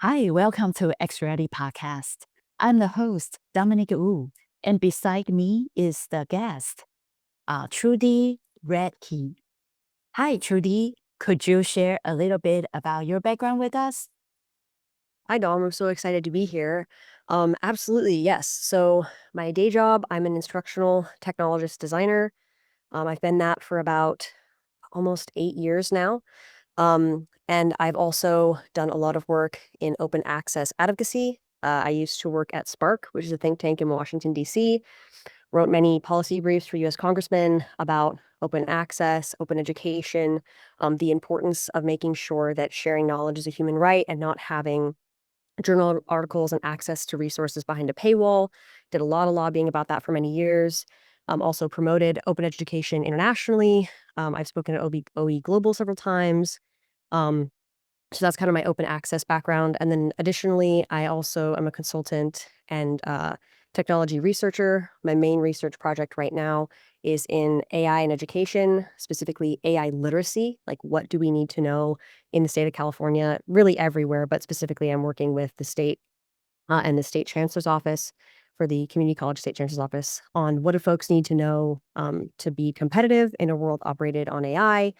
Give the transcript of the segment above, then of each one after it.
Hi, welcome to XReality podcast. I'm the host, Dominic Wu, and beside me is the guest, Trudi Radtke. Hi, Trudi. Could you share a little bit about your background with us? Hi, Dom. I'm so excited to be here. Absolutely, yes. So my day job, I'm an instructional technologist designer. I've been that for about almost 8 years now. And I've also done a lot of work in open access advocacy. I used to work at Spark, which is a think tank in Washington, D.C., wrote many policy briefs for U.S. congressmen about open access, open education, the importance of making sure that sharing knowledge is a human right and not having journal articles and access to resources behind a paywall. Did a lot of lobbying about that for many years. Also promoted open education internationally. I've spoken at OE Global several times. Um, so that's kind of my open access background. And then additionally, I also am a consultant and technology researcher. My main research project right now is in AI and education, specifically AI literacy. Like, what do we need to know in the state of California, really everywhere, but specifically, I'm working with the state and the state chancellor's office for the community college state chancellor's office on what do folks need to know to be competitive in a world operated on AI.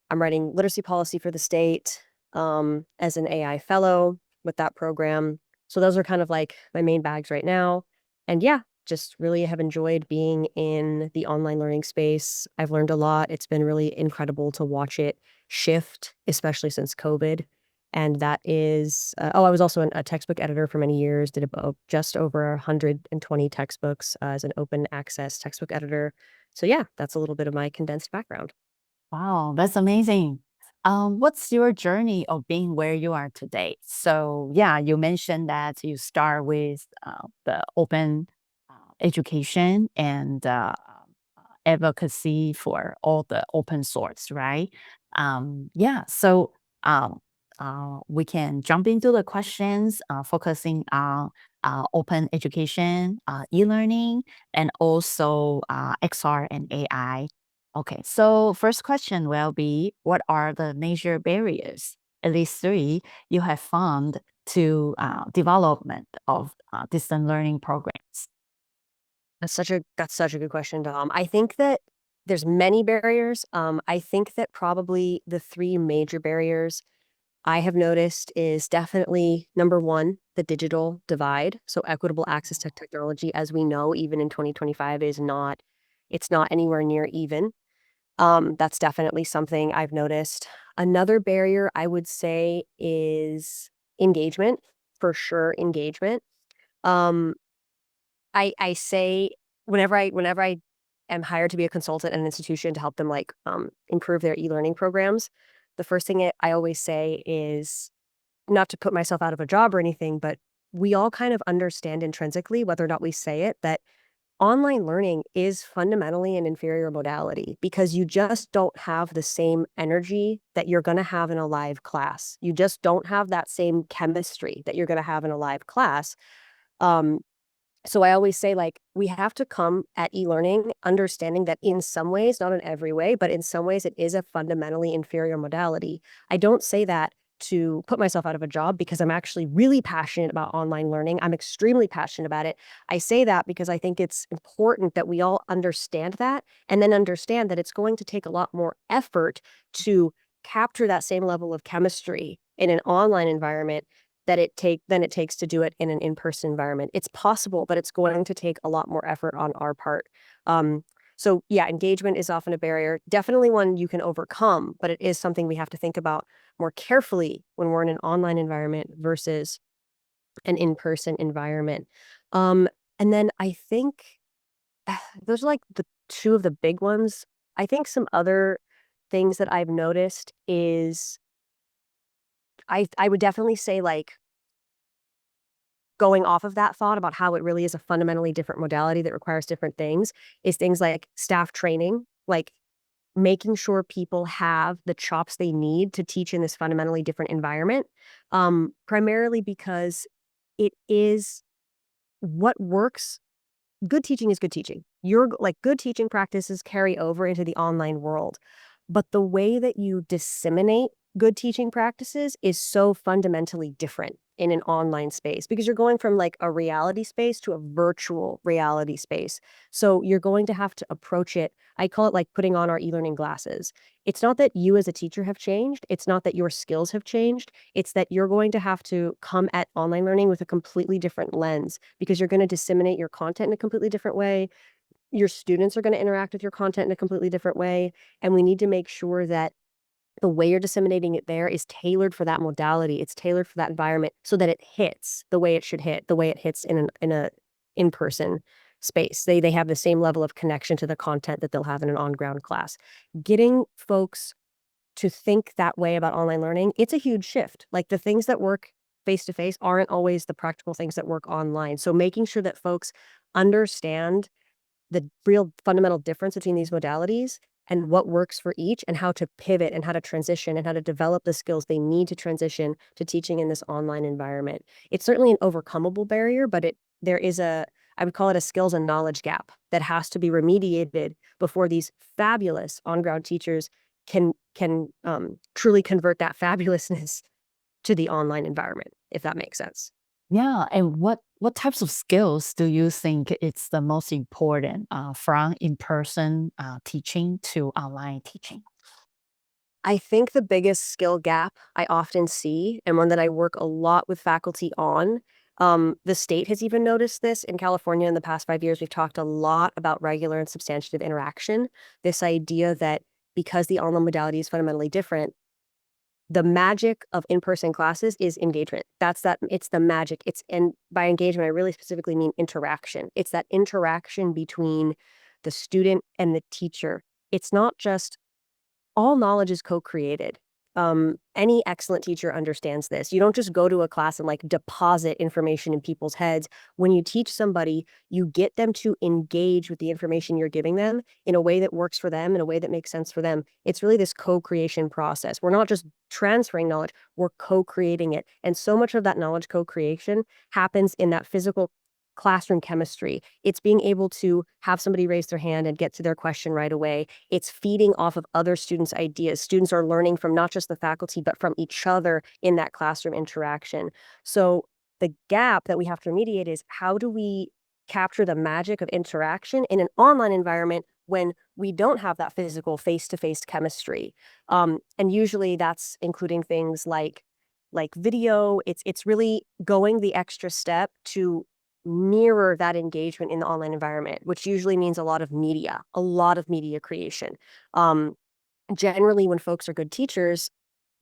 I'm writing literacy policy for the state as an AI fellow with that program. So those are kind of like my main bags right now. And yeah, just really have enjoyed being in the online learning space. I've learned a lot. It's been really incredible to watch it shift, especially since COVID. And that is, I was also a textbook editor for many years, did about just over 120 textbooks as an open access textbook editor. So yeah, that's a little bit of my condensed background. Wow, that's amazing. What's your journey of being where you are today? So, yeah, you mentioned that you start with the open education and advocacy for all the open source, right? Yeah, so um, we can jump into the questions focusing on open education, e-learning, and also XR and AI. Okay, so first question will be, what are the major barriers, at least three, you have found to development of distant learning programs? That's such a good question, Dom. I think that there's many barriers. I think that probably the three major barriers I have noticed is definitely number one, the digital divide. So equitable access to technology, as we know, even in 2025, it's not anywhere near even. That's definitely something I've noticed. Another barrier I would say is engagement, for sure, engagement. Um, I say whenever I am hired to be a consultant at an institution to help them, like, improve their e-learning programs, the first thing I always say is not to put myself out of a job or anything, but we all kind of understand intrinsically, whether or not we say it, that online learning is fundamentally an inferior modality because you just don't have the same energy that you're gonna have in a live class. You just don't have that same chemistry that you're gonna have in a live class. Um, so I always say, like, we have to come at e-learning understanding that in some ways, not in every way, but in some ways it is a fundamentally inferior modality. I don't say that to put myself out of a job because I'm actually really passionate about online learning. I'm extremely passionate about it. I say that because I think it's important that we all understand that and then understand that it's going to take a lot more effort to capture that same level of chemistry in an online environment than it takes to do it in an in-person environment. It's possible, but it's going to take a lot more effort on our part. Um, so yeah, engagement is often a barrier. Definitely one you can overcome, but it is something we have to think about more carefully when we're in an online environment versus an in-person environment. Um, and then I think those are like the two of the big ones. I think some other things that I've noticed is I would definitely say, like, going off of that thought about how it really is a fundamentally different modality that requires different things, is things like staff training, like making sure people have the chops they need to teach in this fundamentally different environment, primarily because it is what works. Good teaching is good teaching. Good teaching practices carry over into the online world, but the way that you disseminate good teaching practices is so fundamentally different in an online space because you're going from like a reality space to a virtual reality space. So you're going to have to approach it. I call it like putting on our e-learning glasses. It's not that you as a teacher have changed. It's not that your skills have changed. It's that you're going to have to come at online learning with a completely different lens because you're going to disseminate your content in a completely different way. Your students are going to interact with your content in a completely different way. And we need to make sure that the way you're disseminating it there is tailored for that modality. It's tailored for that environment so that it hits the way it should hit, the way it hits in a in-person space. They have the same level of connection to the content that they'll have in an on-ground class. Getting folks to think that way about online learning, it's a huge shift. Like the things that work face to face aren't always the practical things that work online. So making sure that folks understand the real fundamental difference between these modalities and what works for each and how to pivot and how to transition and how to develop the skills they need to transition to teaching in this online environment. It's certainly an overcomable barrier, but there is I would call it a skills and knowledge gap that has to be remediated before these fabulous on-ground teachers can truly convert that fabulousness to the online environment, if that makes sense. Yeah, and what types of skills do you think it's the most important from in-person teaching to online teaching? I think the biggest skill gap I often see, and one that I work a lot with faculty on, the state has even noticed this. In California in the past 5 years, we've talked a lot about regular and substantive interaction. This idea that because the online modality is fundamentally different, the magic of in-person classes is engagement. It's the magic. And by engagement, I really specifically mean interaction. It's that interaction between the student and the teacher. It's not just all knowledge is co-created. Any excellent teacher understands this. You don't just go to a class and like deposit information in people's heads. When you teach somebody, you get them to engage with the information you're giving them in a way that works for them, in a way that makes sense for them. It's really this co-creation process. We're not just transferring knowledge, we're co-creating it. And so much of that knowledge co-creation happens in that physical classroom chemistry. It's being able to have somebody raise their hand and get to their question right away. It's feeding off of other students' ideas. Students are learning from not just the faculty, but from each other in that classroom interaction. So the gap that we have to remediate is how do we capture the magic of interaction in an online environment when we don't have that physical face-to-face chemistry? And usually that's including things like video. It's really going the extra step to mirror that engagement in the online environment, which usually means a lot of media creation. Um, Generally, when folks are good teachers,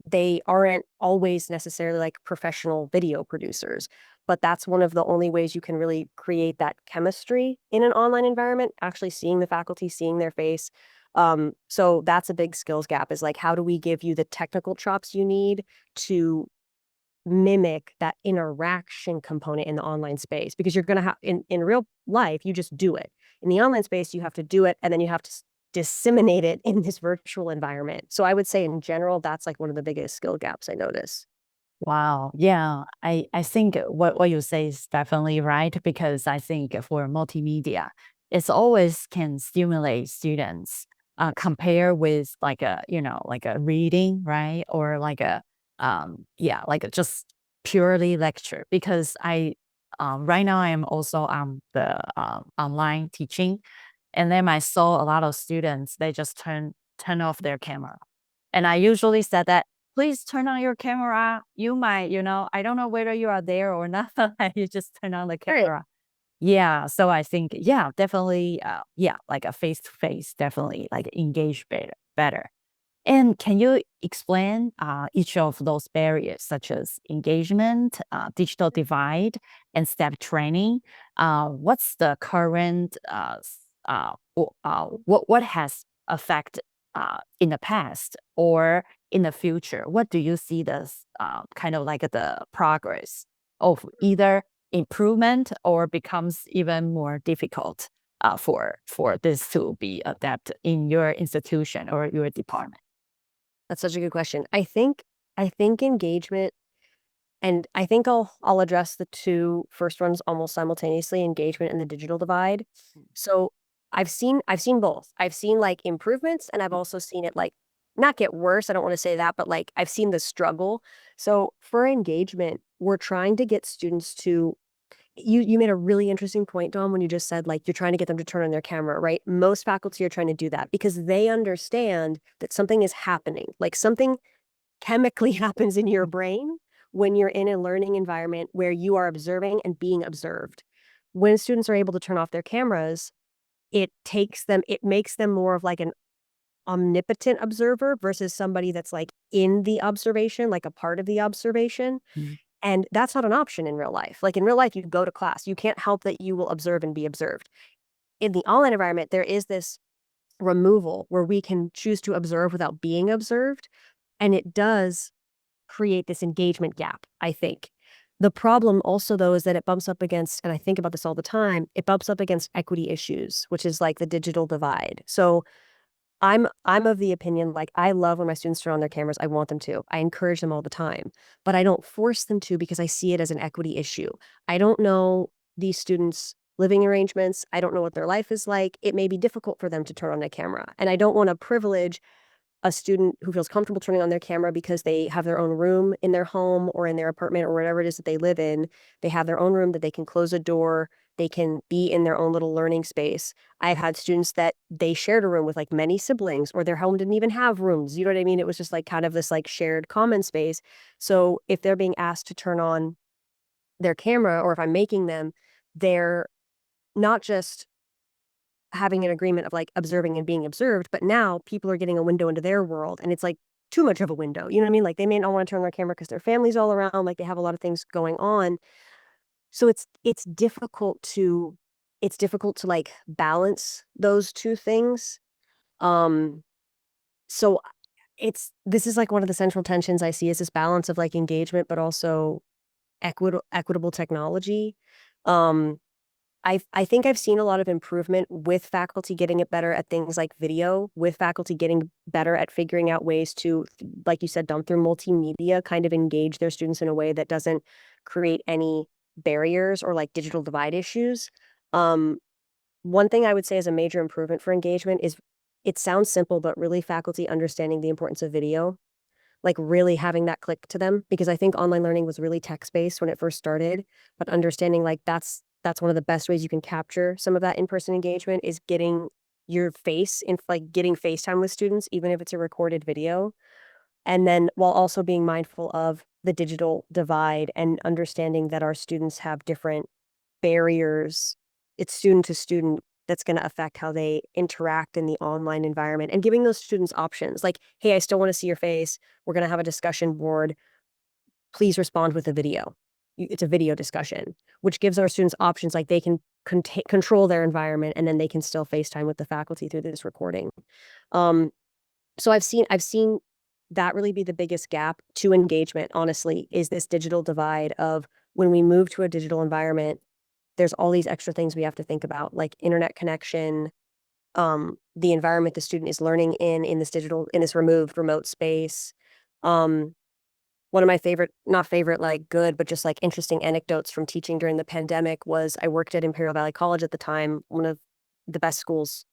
they aren't always necessarily like professional video producers, but that's one of the only ways you can really create that chemistry in an online environment, actually seeing the faculty, seeing their face. So that's a big skills gap is like, how do we give you the technical chops you need to mimic that interaction component in the online space because you're going to have in real life you just do it. In the online space you have to do it and then you have to disseminate it in this virtual environment. So I would say in general that's like one of the biggest skill gaps I notice. Wow. Yeah. I think what you say is definitely right because I think for multimedia, it's always can stimulate students compare with like like a reading, right? Or like yeah, like a just purely lecture because right now I am also on the online teaching and then I saw a lot of students, they just turn off their camera. And I usually said that, please turn on your camera. You might, I don't know whether you are there or not. You just turn on the Right. camera. Yeah. So I think, yeah, definitely, yeah, like a face to face, definitely like engage better. And can you explain each of those barriers, such as engagement, digital divide, and step training? What's the current, what has affected in the past or in the future? What do you see as kind of like the progress of either improvement or becomes even more difficult for this to be adapted in your institution or your department? That's such a good question. I think engagement, and I think I'll address the two first ones almost simultaneously, engagement and the digital divide. So I've seen both. I've seen like improvements and I've also seen it like not get worse, I don't want to say that, but like I've seen the struggle. So for engagement, we're trying to get students to you made a really interesting point, Dawn, when you just said like you're trying to get them to turn on their camera, right? Most faculty are trying to do that because they understand that something is happening. Like something chemically happens in your brain when you're in a learning environment where you are observing and being observed. When students are able to turn off their cameras, it makes them more of like an omnipotent observer versus somebody that's like in the observation, like a part of the observation. Mm. And that's not an option in real life. Like in real life, you go to class. You can't help that you will observe and be observed. In the online environment, there is this removal where we can choose to observe without being observed. And it does create this engagement gap, I think. The problem also, though, is that it bumps up against, and I think about this all the time, it bumps up against equity issues, which is like the digital divide. So I'm of the opinion, like, I love when my students turn on their cameras, I want them to. I encourage them all the time, but I don't force them to because I see it as an equity issue. I don't know these students' living arrangements. I don't know what their life is like. It may be difficult for them to turn on a camera, and I don't wanna privilege a student who feels comfortable turning on their camera because they have their own room in their home or in their apartment or whatever it is that they live in. They have their own room that they can close a door. They can be in their own little learning space. I've had students that they shared a room with like many siblings, or their home didn't even have rooms. You know what I mean? It was just like kind of this like shared common space. So if they're being asked to turn on their camera, or if I'm making them, they're not just having an agreement of like observing and being observed, but now people are getting a window into their world, and it's like too much of a window. You know what I mean? Like they may not want to turn their camera because their family's all around, like they have a lot of things going on. So it's difficult to like balance those two things. Um so it's this is like one of the central tensions I see is this balance of like engagement but also equitable technology. Um I think I've seen a lot of improvement with faculty getting it better at things like video, with faculty getting better at figuring out ways to, like you said, dump through multimedia, kind of engage their students in a way that doesn't create any barriers or like digital divide issues. Um, One thing I would say is a major improvement for engagement is it sounds simple, but really faculty understanding the importance of video, like really having that click to them, because I think online learning was really text-based when it first started, but understanding like that's one of the best ways you can capture some of that in-person engagement is getting your face in like getting FaceTime with students, even if it's a recorded video. And then while also being mindful of the digital divide and understanding that our students have different barriers, it's student to student that's going to affect how they interact in the online environment, and giving those students options like, hey, I still want to see your face. We're going to have a discussion board. Please respond with a video. It's a video discussion, which gives our students options like they can control their environment, and then they can still FaceTime with the faculty through this recording. Um, so I've seen that really be the biggest gap to engagement, honestly, is this digital divide of when we move to a digital environment, there's all these extra things we have to think about, like internet connection, the environment the student is learning in this removed remote space. Um, One of my favorite, not favorite, like good, but just like interesting anecdotes from teaching during the pandemic was I worked at Imperial Valley College at the time, one of the best schools,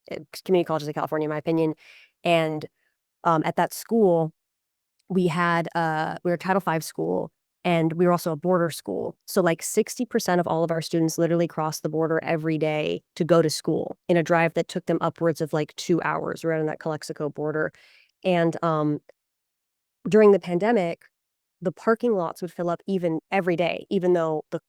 community colleges in California, in my opinion. And at that school, we were a Title V school, and we were also a border school. So like 60% of all of our students literally crossed the border every day to go to school in a drive that took them upwards of like 2 hours right on that Calexico border. And during the pandemic, the parking lots would fill up even every day, even though the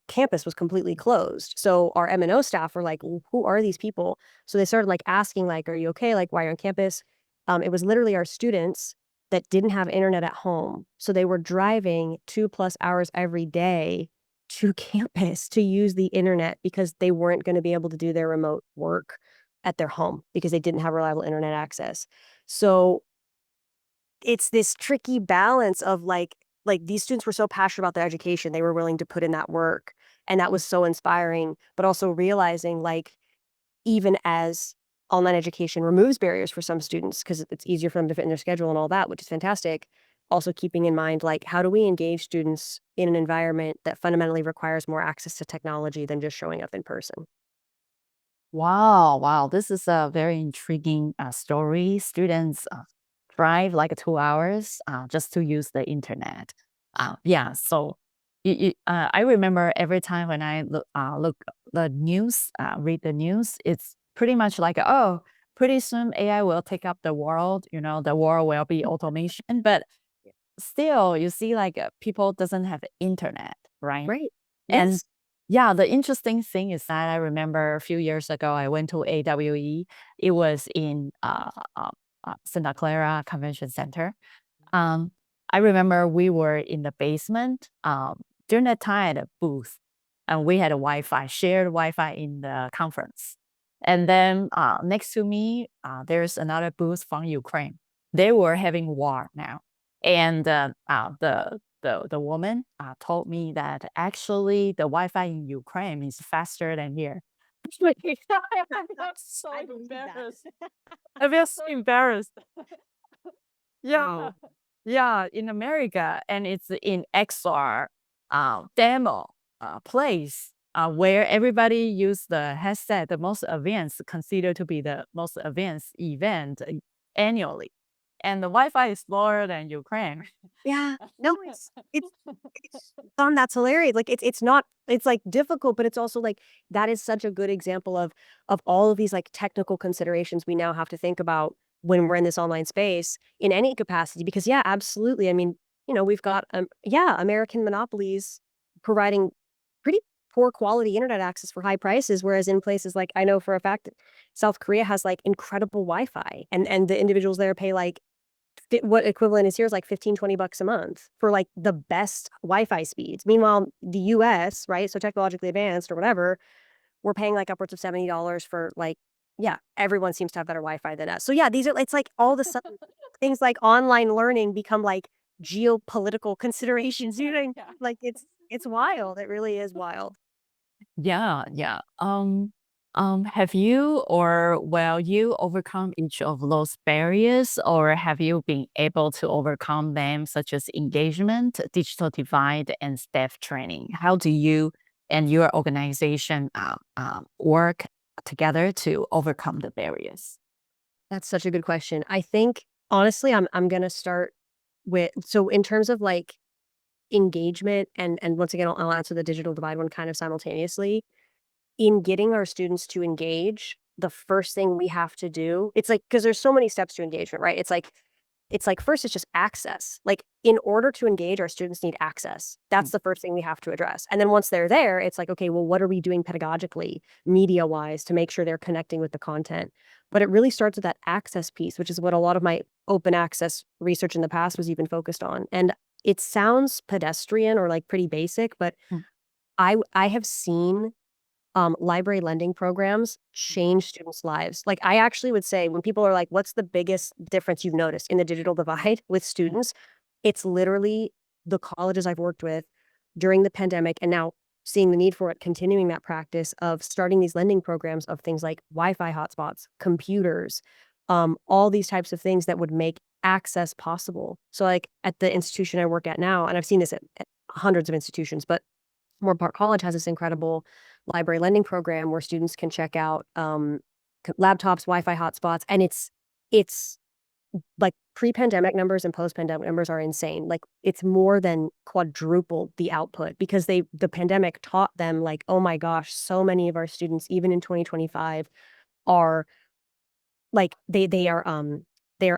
campus was completely closed. So our M&O staff were like, who are these people? So they started like asking, like, are you okay? Like, why are you on campus? It was literally our students that didn't have internet at home. So they were driving 2+ hours every day to campus to use the internet because they weren't going to be able to do their remote work at their home because they didn't have reliable internet access. So it's this tricky balance of like these students were so passionate about their education, they were willing to put in that work, and that was so inspiring, but also realizing like even as online education removes barriers for some students because it's easier for them to fit in their schedule and all that, which is fantastic, also keeping in mind like how do we engage students in an environment that fundamentally requires more access to technology than just showing up in person. Wow, wow, this is a very intriguing story. Students drive like 2 hours just to use the internet. Yeah, so I remember every time when I look the news, read the news, it's pretty much like, oh, pretty soon AI will take up the world. The world will be automation, but still, you see, like people doesn't have internet, right? Right. And Yes. yeah, the interesting thing is that I remember a few years ago, I went to AWE. It was in Santa Clara Convention Center. Um, I remember we were in the basement during that time at a booth, and we had a Wi-Fi, shared Wi-Fi in the conference. And then next to me, there's another booth from Ukraine. They were having war now, and the woman told me that actually the Wi-Fi in Ukraine is faster than here. I got so I believe that. embarrassed. I feel so embarrassed. Yeah. Wow. Yeah, in America, and it's in XR demo place where everybody use the headset, the most advanced, considered to be the most advanced event annually. And the Wi-Fi is slower than Ukraine. Yeah. No, it's that's hilarious. Like it's not it's like difficult, but it's also like that is such a good example of all of these like technical considerations we now have to think about when we're in this online space in any capacity. Because yeah, absolutely. I mean, we've got yeah, American monopolies providing pretty poor quality internet access for high prices, whereas in places like I know for a fact South Korea has like incredible Wi-Fi and the individuals there pay like what equivalent is here is like 15-20 bucks a month for like the best Wi-Fi speeds. Meanwhile, the US, right? So technologically advanced or whatever, we're paying like upwards of $70 for like, yeah, everyone seems to have better Wi-Fi than us. So yeah, it's like all of a sudden things like online learning become like geopolitical considerations. Yeah. Like it's wild. It really is wild. Yeah, yeah. Have you or will you overcome each of those barriers, or have you been able to overcome them, such as engagement, digital divide, and staff training? How do you and your organization work together to overcome the barriers? That's such a good question. I think honestly, I'm gonna start with so in terms of like engagement and once again I'll answer the digital divide one kind of simultaneously. In getting our students to engage, the first thing we have to do, it's like because there's so many steps to engagement, right? It's like first it's just access. Like in order to engage, our students need access. That's Mm, the first thing we have to address. And then once they're there, it's like, okay, well, what are we doing pedagogically, media wise, to make sure they're connecting with the content? But it really starts with that access piece, which is what a lot of my open access research in the past was even focused on. And it sounds pedestrian or like pretty basic, but mm, I have seen library lending programs change students' lives. Like, I actually would say when people are like, "What's the biggest difference you've noticed in the digital divide with mm, students?" It's literally the colleges I've worked with during the pandemic and now seeing the need for it, continuing that practice of starting these lending programs of things like Wi-Fi hotspots, computers, all these types of things that would make access possible. So, like, at the institution I work at now, and I've seen this at hundreds of institutions, but Moore Park College has this incredible library lending program where students can check out laptops, Wi-Fi hotspots, and it's like pre-pandemic numbers and post-pandemic numbers are insane. Like it's more than quadrupled the output because the pandemic taught them like, oh my gosh, so many of our students, even in 2025, are like, they are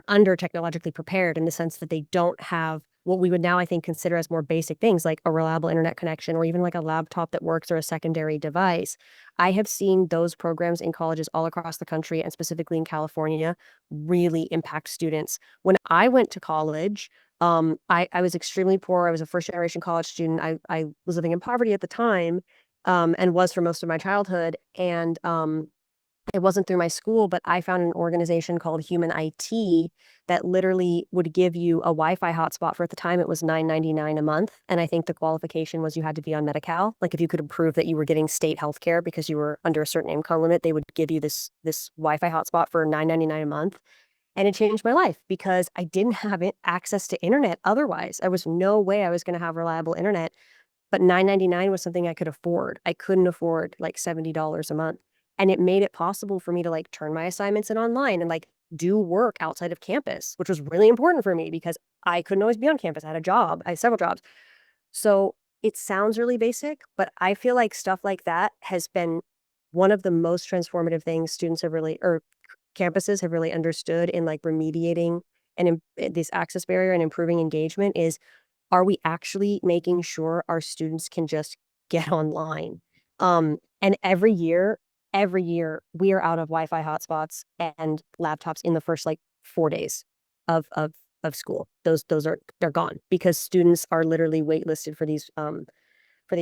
under technologically prepared in the sense that they don't have what we would now, I think, consider as more basic things like a reliable internet connection or even like a laptop that works or a secondary device. I have seen those programs in colleges all across the country and specifically in California really impact students. When I went to college, I was extremely poor. I was a first generation college student. I was living in poverty at the time, and was for most of my childhood. And it wasn't through my school, but I found an organization called Human IT that literally would give you a Wi-Fi hotspot for at the time it was $9.99 a month, and I think the qualification was you had to be on Medi-Cal. Like, if you could prove that you were getting state healthcare because you were under a certain income limit, they would give you this Wi-Fi hotspot for $9.99 a month, and it changed my life because I didn't have access to internet otherwise. There was no way I was gonna have reliable internet, but $9.99 was something I could afford. I couldn't afford, like, $70 a month, and it made it possible for me to, like, turn my assignments in online and, like, do work outside of campus, which was really important for me because I couldn't always be on campus. I had a job. I had several jobs. So it sounds really basic, but I feel like stuff like that has been one of the most transformative things students have really, or campuses have really understood in like remediating and this access barrier and improving engagement is, are we actually making sure our students can just get online? And every year we are out of Wi-Fi hotspots and laptops in the first like 4 days of of of school. Those are they're gone because students are literally waitlisted for these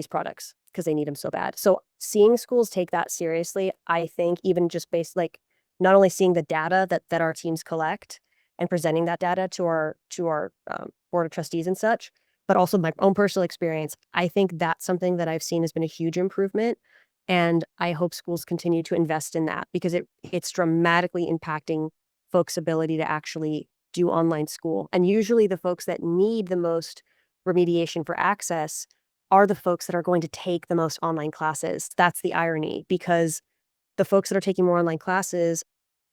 products because they need them so bad. So seeing schools take that seriously, I think even just based like not only seeing the data that our teams collect and presenting that data to our board of trustees and such, but also my own personal experience, I think that's something that I've seen has been a huge improvement. And I hope schools continue to invest in that because it's dramatically impacting folks' ability to actually do online school. And usually the folks that need the most remediation for access are the folks that are going to take the most online classes. That's the irony because the folks that are taking more online classes,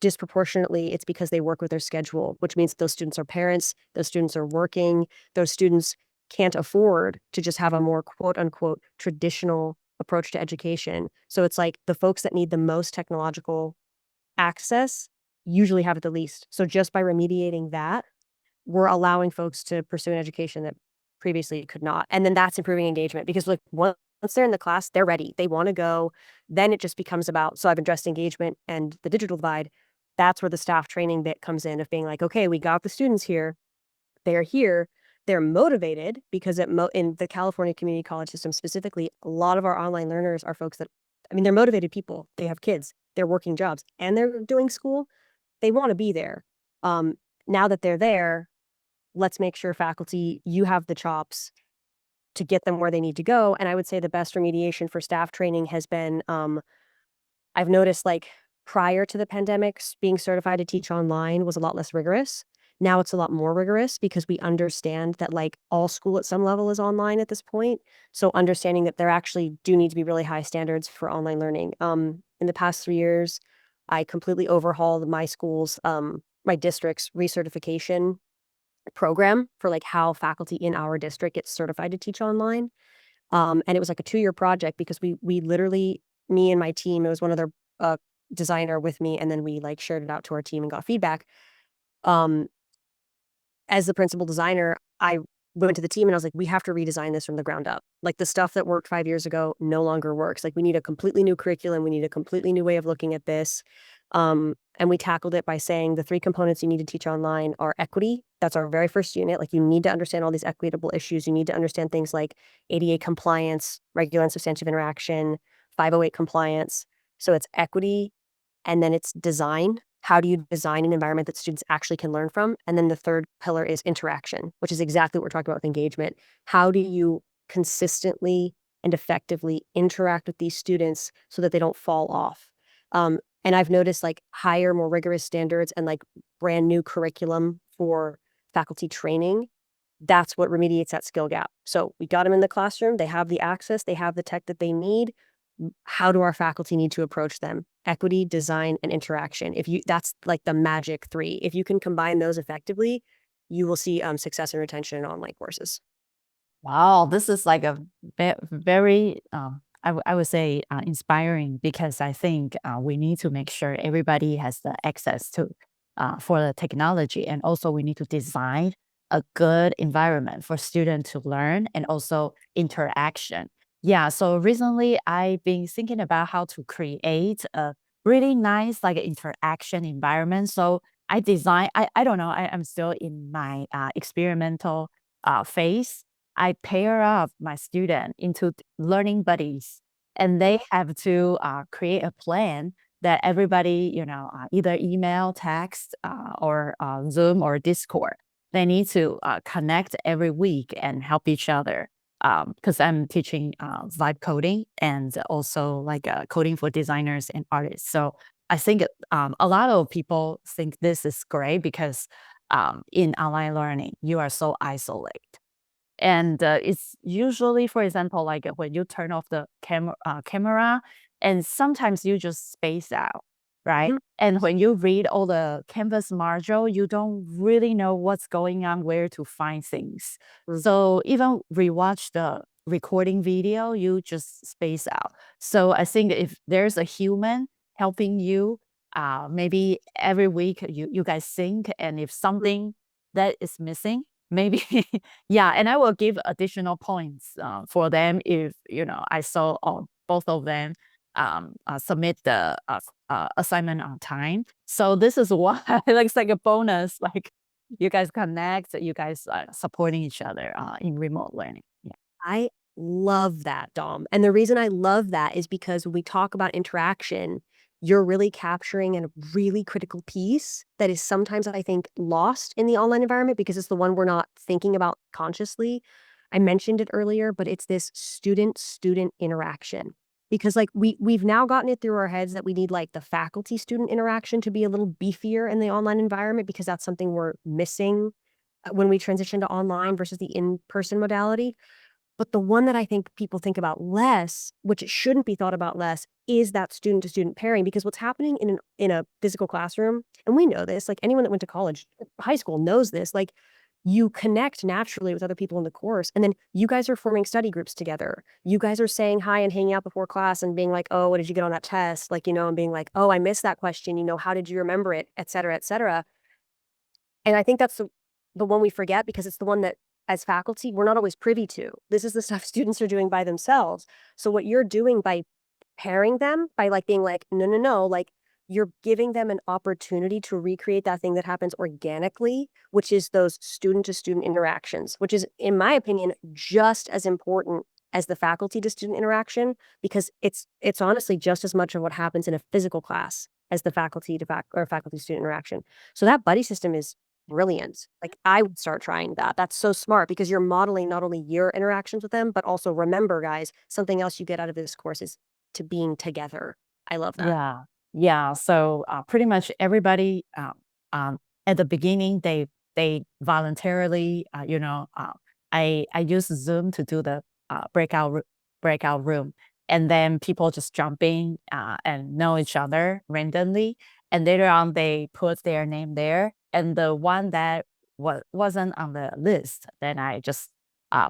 disproportionately, it's because they work with their schedule, which means those students are parents, those students are working, those students can't afford to just have a more quote unquote traditional approach to education. So it's like the folks that need the most technological access usually have it the least. So just by remediating that, we're allowing folks to pursue an education that previously could not. And then that's improving engagement because like once they're in the class, they're ready. They want to go. Then it just becomes about, so I've addressed engagement and the digital divide. That's where the staff training bit comes in of being like, okay, we got the students here. They're here. They're motivated because in the California community college system specifically, a lot of our online learners are folks that, I mean, they're motivated people. They have kids, they're working jobs, and they're doing school. They want to be there. Um, Now that they're there, let's make sure faculty, you have the chops to get them where they need to go. And I would say the best remediation for staff training has been, I've noticed like prior to the pandemics, being certified to teach online was a lot less rigorous. Now it's a lot more rigorous because we understand that like all school at some level is online at this point. So understanding that there actually do need to be really high standards for online learning. In the past 3 years, I completely overhauled my school's, my district's recertification program for like how faculty in our district get certified to teach online. And it was like a 2-year project because we literally, me and my team, it was one other designer with me, and then we like shared it out to our team and got feedback. Um, as the principal designer, I went to the team and I was like, we have to redesign this from the ground up. Like the stuff that worked 5 years ago no longer works. Like we need a completely new curriculum. We need a completely new way of looking at this. And we tackled it by saying the 3 components you need to teach online are equity. That's our very first unit. Like you need to understand all these equitable issues. You need to understand things like ADA compliance, regular and substantive interaction, 508 compliance. So it's equity, and then it's design. How do you design an environment that students actually can learn from? And then the third pillar is interaction, which is exactly what we're talking about with engagement. How do you consistently and effectively interact with these students so that they don't fall off? And I've noticed like higher, more rigorous standards and like brand new curriculum for faculty training. That's what remediates that skill gap. So we got them in the classroom. They have the access. They have the tech that they need. How do our faculty need to approach them? Equity, design, and interaction. That's like the magic 3. If you can combine those effectively, you will see success and retention in online courses. Wow, this is like a very, I would say, inspiring because I think we need to make sure everybody has the access to for the technology, and also we need to design a good environment for students to learn and also interaction. Yeah, so recently I've been thinking about how to create a really nice like interaction environment. So I don't know, I'm still in my experimental phase. I pair up my student into learning buddies, and they have to create a plan that everybody, either email, text, or Zoom or Discord. They need to connect every week and help each other. Because I'm teaching vibe coding and also like coding for designers and artists. So I think a lot of people think this is great because in online learning, you are so isolated. And it's usually, for example, like when you turn off the camera, and sometimes you just space out, right? Mhm. And when you read all the Canvas module, you don't really know what's going on, where to find things. Mm. So even rewatch the recording video, you just space out. So I think if there's a human helping you, maybe every week you guys sync, and if Mm. something that is missing, maybe yeah, and I will give additional points for them if I saw both of them submit the assignment on time. So this is why it's like a bonus. Like you guys connect, you guys supporting each other in remote learning. Yeah. I love that, Dom. And the reason I love that is because when we talk about interaction, you're really capturing a really critical piece that is sometimes, I think, lost in the online environment because it's the one we're not thinking about consciously. I mentioned it earlier, but it's this student-student interaction. Because like we've now gotten it through our heads that we need like the faculty-student interaction to be a little beefier in the online environment because that's something we're missing when we transition to online versus the in-person modality. But the one that I think people think about less, which it shouldn't be thought about less, is that student to student pairing because what's happening in a physical classroom, and we know this, like anyone that went to college, high school knows this, like you connect naturally with other people in the course and then you guys are forming study groups together. You guys are saying hi and hanging out before class and being like, "Oh, what did you get on that test?" Like, and being like, "Oh, I missed that question, how did you remember it?" et cetera, et cetera. And I think that's the one we forget because it's the one that, as faculty, we're not always privy to. This is the stuff students are doing by themselves. So what you're doing by pairing them, by, like, being like, "No, no, no," like, you're giving them an opportunity to recreate that thing that happens organically, which is those student-to-student interactions, which is, in my opinion, just as important as the faculty-to-student interaction because it's honestly just as much of what happens in a physical class as the faculty-to-faculty-student interaction. So that buddy system is brilliant. Like, I would start trying that. That's so smart because you're modeling not only your interactions with them, but also remember, guys, something else you get out of this course is to being together. I love that. Yeah, yeah. So pretty much everybody at the beginning they voluntarily, I use Zoom to do the breakout room, and then people just jump in and know each other randomly, and later on they put their name there, and the one that wasn't on the list, then I just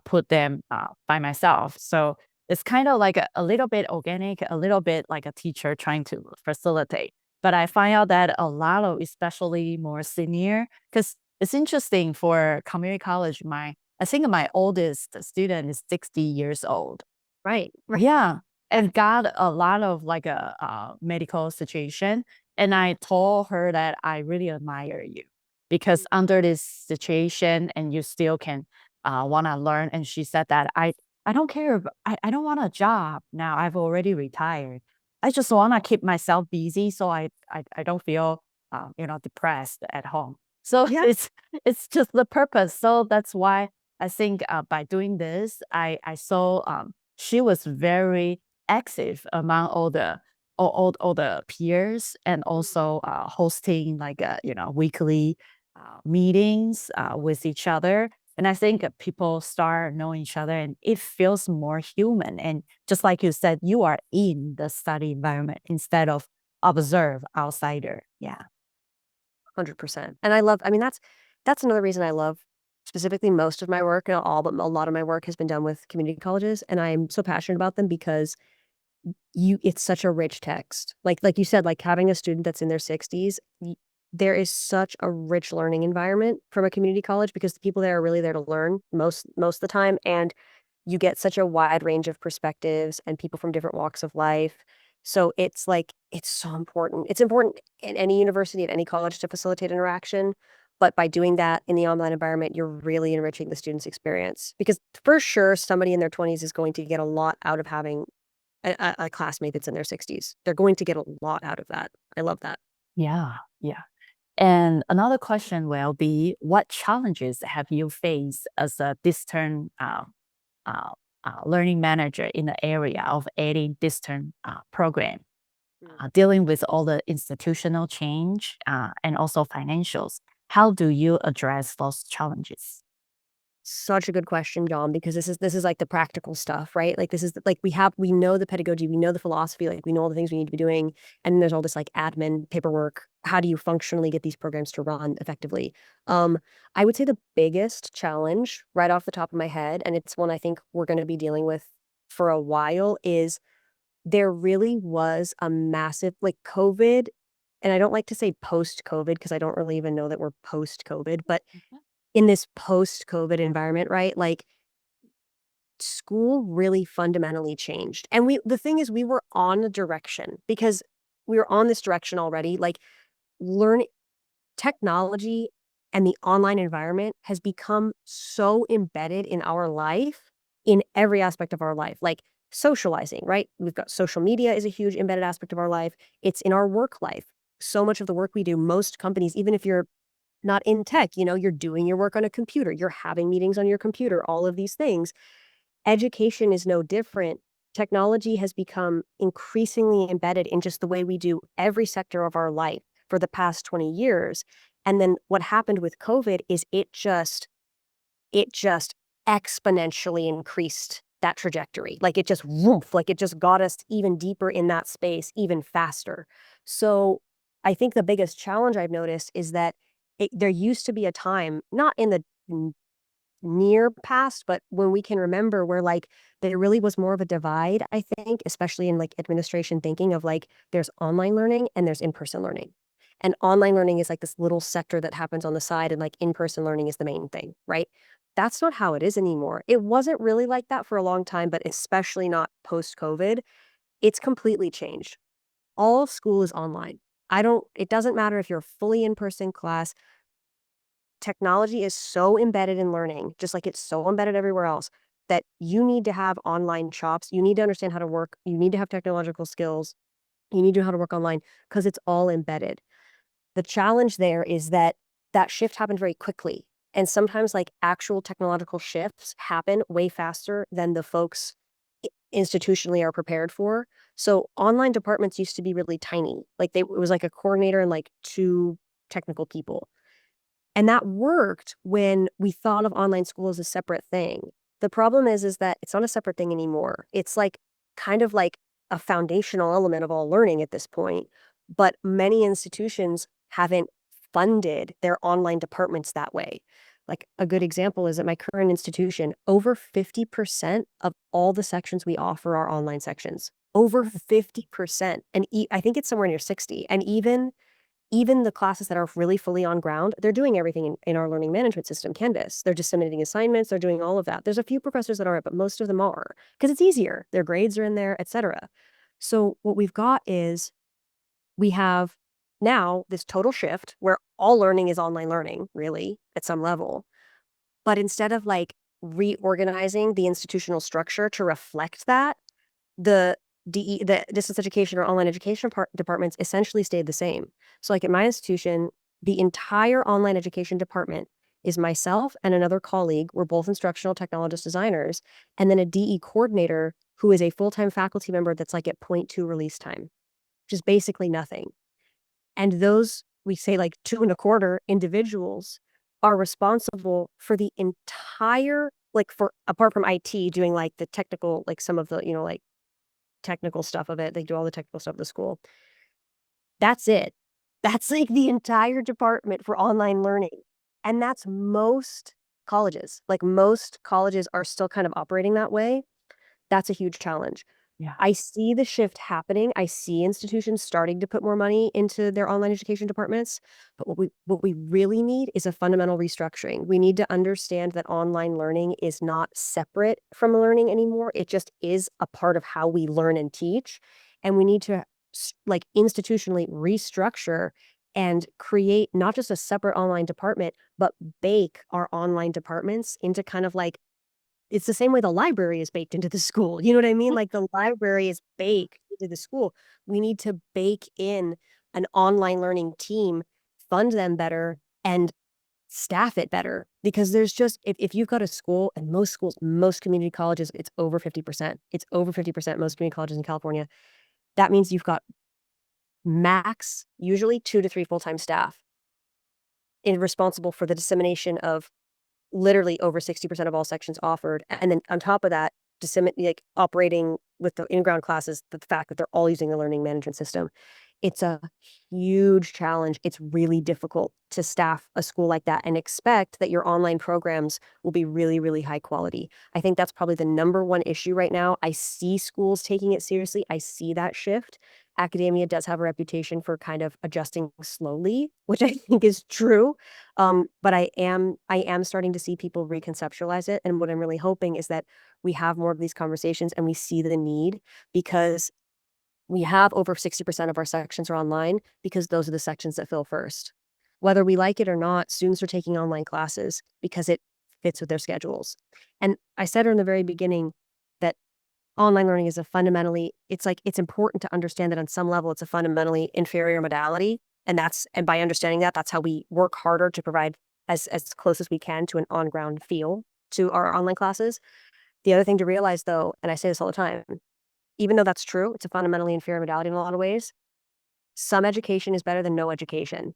put them by myself. So it's kind of like a little bit organic, a little bit like a teacher trying to facilitate. But I find out that a lot of, especially more senior, because it's interesting for community college. I think my oldest student is 60 years old. Right, right. Yeah, and got a lot of like a medical situation, and I told her that I really admire you because under this situation, and you still can want to learn. And she said that I don't care. I don't want a job now. I've already retired. I just want to keep myself busy so I don't feel depressed at home. So Yeah. it's just the purpose. So that's why I think by doing this, I saw she was very active among all the peers, and also hosting like weekly meetings with each other. And I think people start knowing each other, and it feels more human. And just like you said, you are in the study environment instead of observe outsider. Yeah. 100%. And I mean, that's another reason I love specifically most of my work, not all, but a lot of my work has been done with community colleges, and I'm so passionate about them because it's such a rich text. Like you said, like having a student that's in their 60s, there is such a rich learning environment from a community college because the people there are really there to learn most of the time, and you get such a wide range of perspectives and people from different walks of life. So it's like it's so important. It's important in any university, at any college to facilitate interaction. But by doing that in the online environment, you're really enriching the student's experience. Because for sure, somebody in their 20s is going to get a lot out of having a classmate that's in their 60s. They're going to get a lot out of that. I love that. Yeah. Yeah. And another question will be, what challenges have you faced as a distant uh, learning manager in the area of adding distant program, Mm. dealing with all the institutional change and also financials? How do you address those challenges? such a good question, John, because this is like the practical stuff, right? Like this is like we know the pedagogy, we know the philosophy, like we know all the things we need to be doing, and then there's all this like admin paperwork. How do you functionally get these programs to run effectively? Um, I would say the biggest challenge right off the top of my head, and it's one I think we're going to be dealing with for a while, is there really was a massive like COVID, and I don't like to say post COVID because I don't really even know that we're post COVID, but Mhm. in this post-COVID environment, right? Like school really fundamentally changed. And the thing is we were on a direction because we were on this direction already. Like learning technology and the online environment has become so embedded in our life in every aspect of our life. Like socializing, right? We've got social media is a huge embedded aspect of our life. It's in our work life. So much of the work we do, most companies, even if you're not in tech, you're doing your work on a computer, you're having meetings on your computer, all of these things. Education is no different. Technology has become increasingly embedded in just the way we do every sector of our life for the past 20 years. And then what happened with COVID is it just exponentially increased that trajectory. Like it just woof, like it just got us even deeper in that space, even faster. So I think the biggest challenge I've noticed is that there used to be a time, not in the near past, but when we can remember where like there really was more of a divide, I think, especially in like administration thinking of like there's online learning and there's in-person learning. And online learning is like this little sector that happens on the side and like in-person learning is the main thing, right? That's not how it is anymore. It wasn't really like that for a long time, but especially not post-COVID. It's completely changed. All of school is online. It doesn't matter if you're a fully in-person class. Technology is so embedded in learning, just like it's so embedded everywhere else, that you need to have online chops. You need to understand how to work. You need to have technological skills. You need to know how to work online because it's all embedded. The challenge there is that that shift happened very quickly. And sometimes like actual technological shifts happen way faster than the folks institutionally are prepared for. So online departments used to be really tiny. Like it was like a coordinator and like two technical people. And that worked when we thought of online school as a separate thing. The problem is that it's not a separate thing anymore. It's like kind of like a foundational element of all learning at this point. But many institutions haven't funded their online departments that way. Like a good example is at my current institution, over 50% of all the sections we offer are online sections. Over 50%. And I think it's somewhere near 60. And even the classes that are really fully on ground, they're doing everything in our learning management system, Canvas. They're just submitting assignments, they're doing all of that. There's a few professors that aren't, but most of them are because it's easier. Their grades are in there, etc. So what we've got is we have now this total shift where all learning is online learning, really, at some level. But instead of like reorganizing the institutional structure to reflect that, the the distance education or online education departments essentially stayed the same. So like at my institution, the entire online education department is myself and another colleague. We're both instructional technologist designers, and then a DE coordinator who is a full-time faculty member that's like at point 0.2 release time, which is basically nothing. And those, we say like 2.25 individuals are responsible for the entire, like for apart from IT doing like the technical, like some of the, like technical stuff of it. They do all the technical stuff at the school. That's it. That's like the entire department for online learning. And that's most colleges. Like most colleges are still kind of operating that way. That's a huge challenge. Yeah. I see the shift happening. I see institutions starting to put more money into their online education departments. But what we really need is a fundamental restructuring. We need to understand that online learning is not separate from learning anymore. It just is a part of how we learn and teach. And we need to like institutionally restructure and create not just a separate online department, but bake our online departments into kind of like it's the same way the library is baked into the school, you know what I mean? Like, the library is baked into the school. We need to bake in an online learning team, fund them better, and staff it better, because there's just if you've got a school, and most schools, most community colleges, it's over 50%. It's over 50%, most community colleges in California. That means you've got max, usually 2 to 3 full-time staff responsible for the dissemination of literally over 60% of all sections offered. And then on top of that, like operating with the in-ground classes, the fact that they're all using the learning management system. It's a huge challenge. It's really difficult to staff a school like that and expect that your online programs will be really, really high quality. I think that's probably the number one issue right now. I see schools taking it seriously. I see that shift. Academia does have a reputation for kind of adjusting slowly, which I think is true. But I am starting to see people reconceptualize it. And what I'm really hoping is that we have more of these conversations and we see the need, because we have over 60% of our sections are online because those are the sections that fill first. Whether we like it or not, students are taking online classes because it fits with their schedules. And I said in the very beginning that online learning is it's important to understand that on some level it's a fundamentally inferior modality. And by understanding that, that's how we work harder to provide as close as we can to an on-ground feel to our online classes. The other thing to realize, though, and I say this all the time, even though that's true, it's a fundamentally inferior modality in a lot of ways. Some education is better than no education.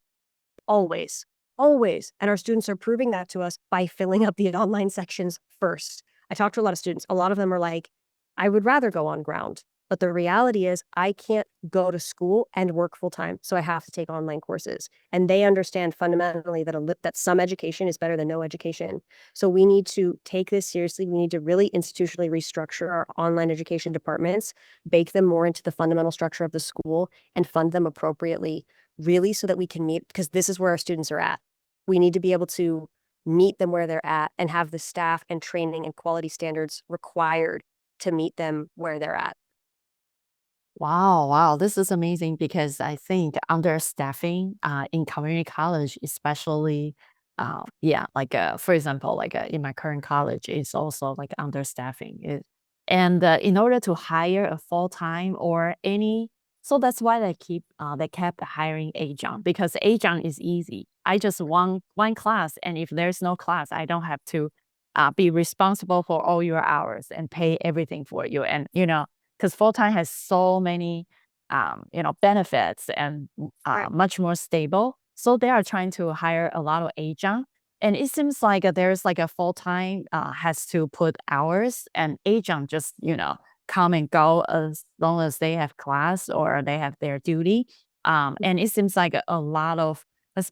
Always. Always. And our students are proving that to us by filling up the online sections first. I talk to a lot of students. A lot of them are like, I would rather go on ground. But the reality is, I can't go to school and work full time. So I have to take online courses. And they understand fundamentally that some education is better than no education. So we need to take this seriously. We need to really institutionally restructure our online education departments, bake them more into the fundamental structure of the school, and fund them appropriately, really, so that we can meet, because this is where our students are at. We need to be able to meet them where they're at and have the staff and training and quality standards required to meet them where they're at. Wow, wow, this is amazing because I think understaffing in community college, especially, yeah, like for example, like in my current college, it's also like understaffing. And in order to hire a full time or any, so that's why they kept hiring adjunct because adjunct is easy. I just one class, and if there's no class, I don't have to be responsible for all your hours and pay everything for you, and because full time has so many, benefits and Right. much more stable. So they are trying to hire a lot of agent, and it seems like there's like a full time has to put hours, and agent just come and go as long as they have class or they have their duty. And it seems like a lot of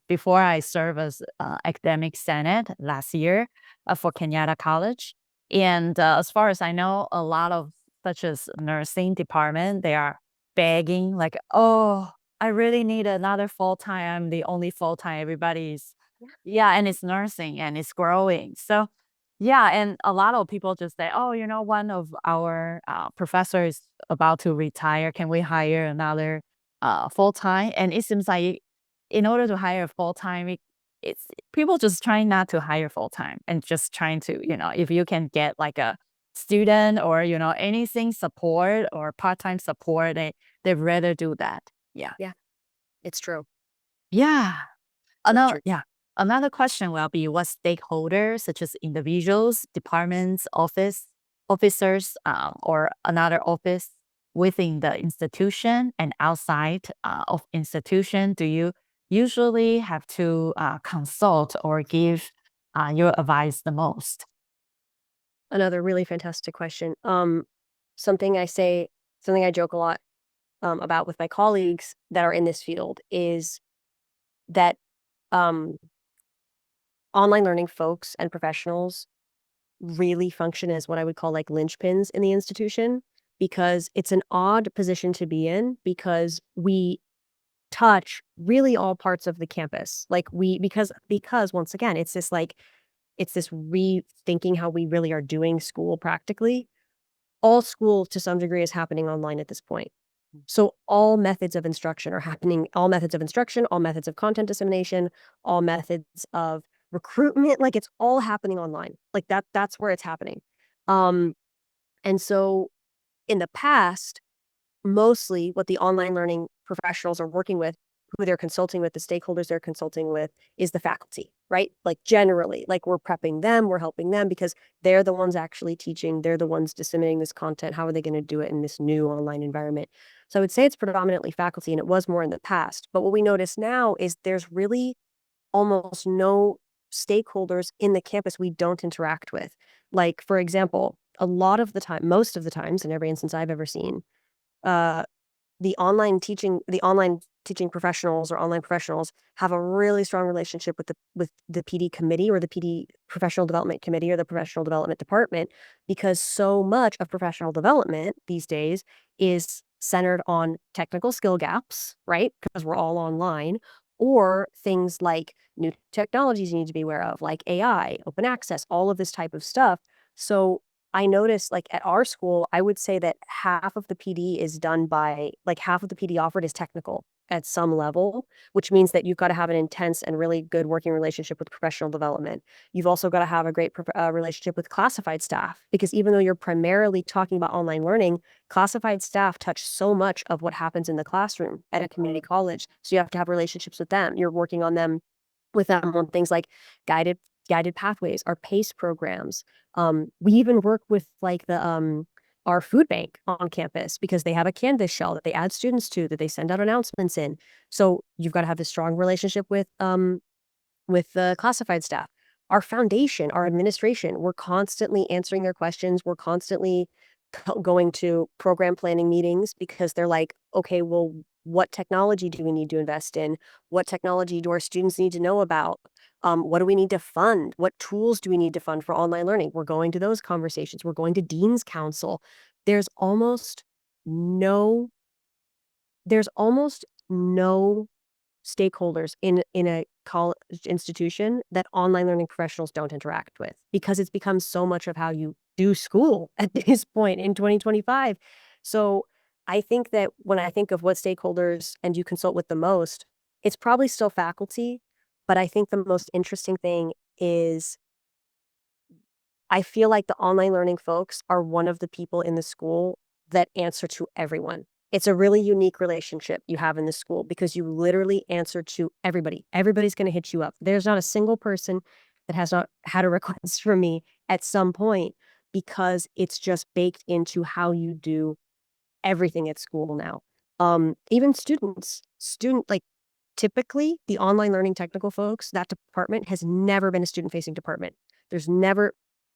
before I serve as academic senate last year for Kenyatta College. And as far as I know, a lot of such as nursing department, they are begging like, "Oh, I really need another full time. I'm the only full time. Everybody's." Yeah, and it's nursing and it's growing. So, yeah, and a lot of people just say, "Oh, one of our professors about to retire. Can we hire another full time?" And it seems like in order to hire full time, it's people just trying not to hire full time and just trying to, if you can get like a student or anything support or part-time support, they'd rather do that. Yeah. Yeah, it's true. Yeah. It's true. Another question will be what stakeholders such as individuals, departments, officers, or another office within the institution and outside of institution do you usually have to consult or give your advice the most? Another really fantastic question. Something I say, something I joke a lot about with my colleagues that are in this field is that um, online learning folks and professionals really function as what I would call like linchpins in the institution, because it's an odd position to be in, because we touch really all parts of the campus. Because once again, it's this rethinking how we really are doing school practically. All school to some degree is happening online at this point. So all methods of instruction are happening, all methods of instruction, all methods of content dissemination, all methods of recruitment, like it's all happening online. Like that's where it's happening. Um, and so in the past, mostly what the online learning professionals are working with, who they're consulting with, the stakeholders they're consulting with, is the faculty, right? Like generally, like we're prepping them, we're helping them because they're the ones actually teaching, they're the ones disseminating this content. How are they going to do it in this new online environment? So I would say it's predominantly faculty, and it was more in the past. But what we notice now is there's really almost no stakeholders in the campus we don't interact with. Like, for example, a lot of the time, most of the times, in every instance I've ever seen, uh, the online teaching professionals or online professionals have a really strong relationship with the PD committee or the PD professional development committee or the professional development department, because so much of professional development these days is centered on technical skill gaps, right? Because we're all online, or things like new technologies you need to be aware of, like AI, open access, all of this type of stuff. So I noticed, like, at our school, I would say that half of the PD is done by like, half of the PD offered is technical at some level, which means that you've gotta have an intense and really good working relationship with professional development. You've also gotta have a great relationship with classified staff, because even though you're primarily talking about online learning, classified staff touch so much of what happens in the classroom at a community college, so you have to have relationships with them. You're working with them on things like guided pathways, our PACE programs. We even work with like our food bank on campus, because they have a Canvas shell that they add students to, that they send out announcements in. So you've got to have a strong relationship with the classified staff. Our foundation, our administration, we're constantly answering their questions. We're constantly going to program planning meetings, because they're like, okay, well, what technology do we need to invest in? What technology do our students need to know about? What do we need to fund? What tools do we need to fund for online learning? We're going to those conversations. We're going to Dean's Council. There's almost no, there's almost no stakeholders in a college institution that online learning professionals don't interact with, because it's become so much of how you do school at this point in 2025. So I think that when I think of what stakeholders and you consult with the most, it's probably still faculty. But I think the most interesting thing is I feel like the online learning folks are one of the people in the school that answer to everyone. It's a really unique relationship you have in the school, because you literally answer to everybody. Everybody's going to hit you up. There's not a single person that has not had a request from me at some point, because it's just baked into how you do everything at school now. Even like, typically the online learning technical folks, that department has never been a student facing department. There's never,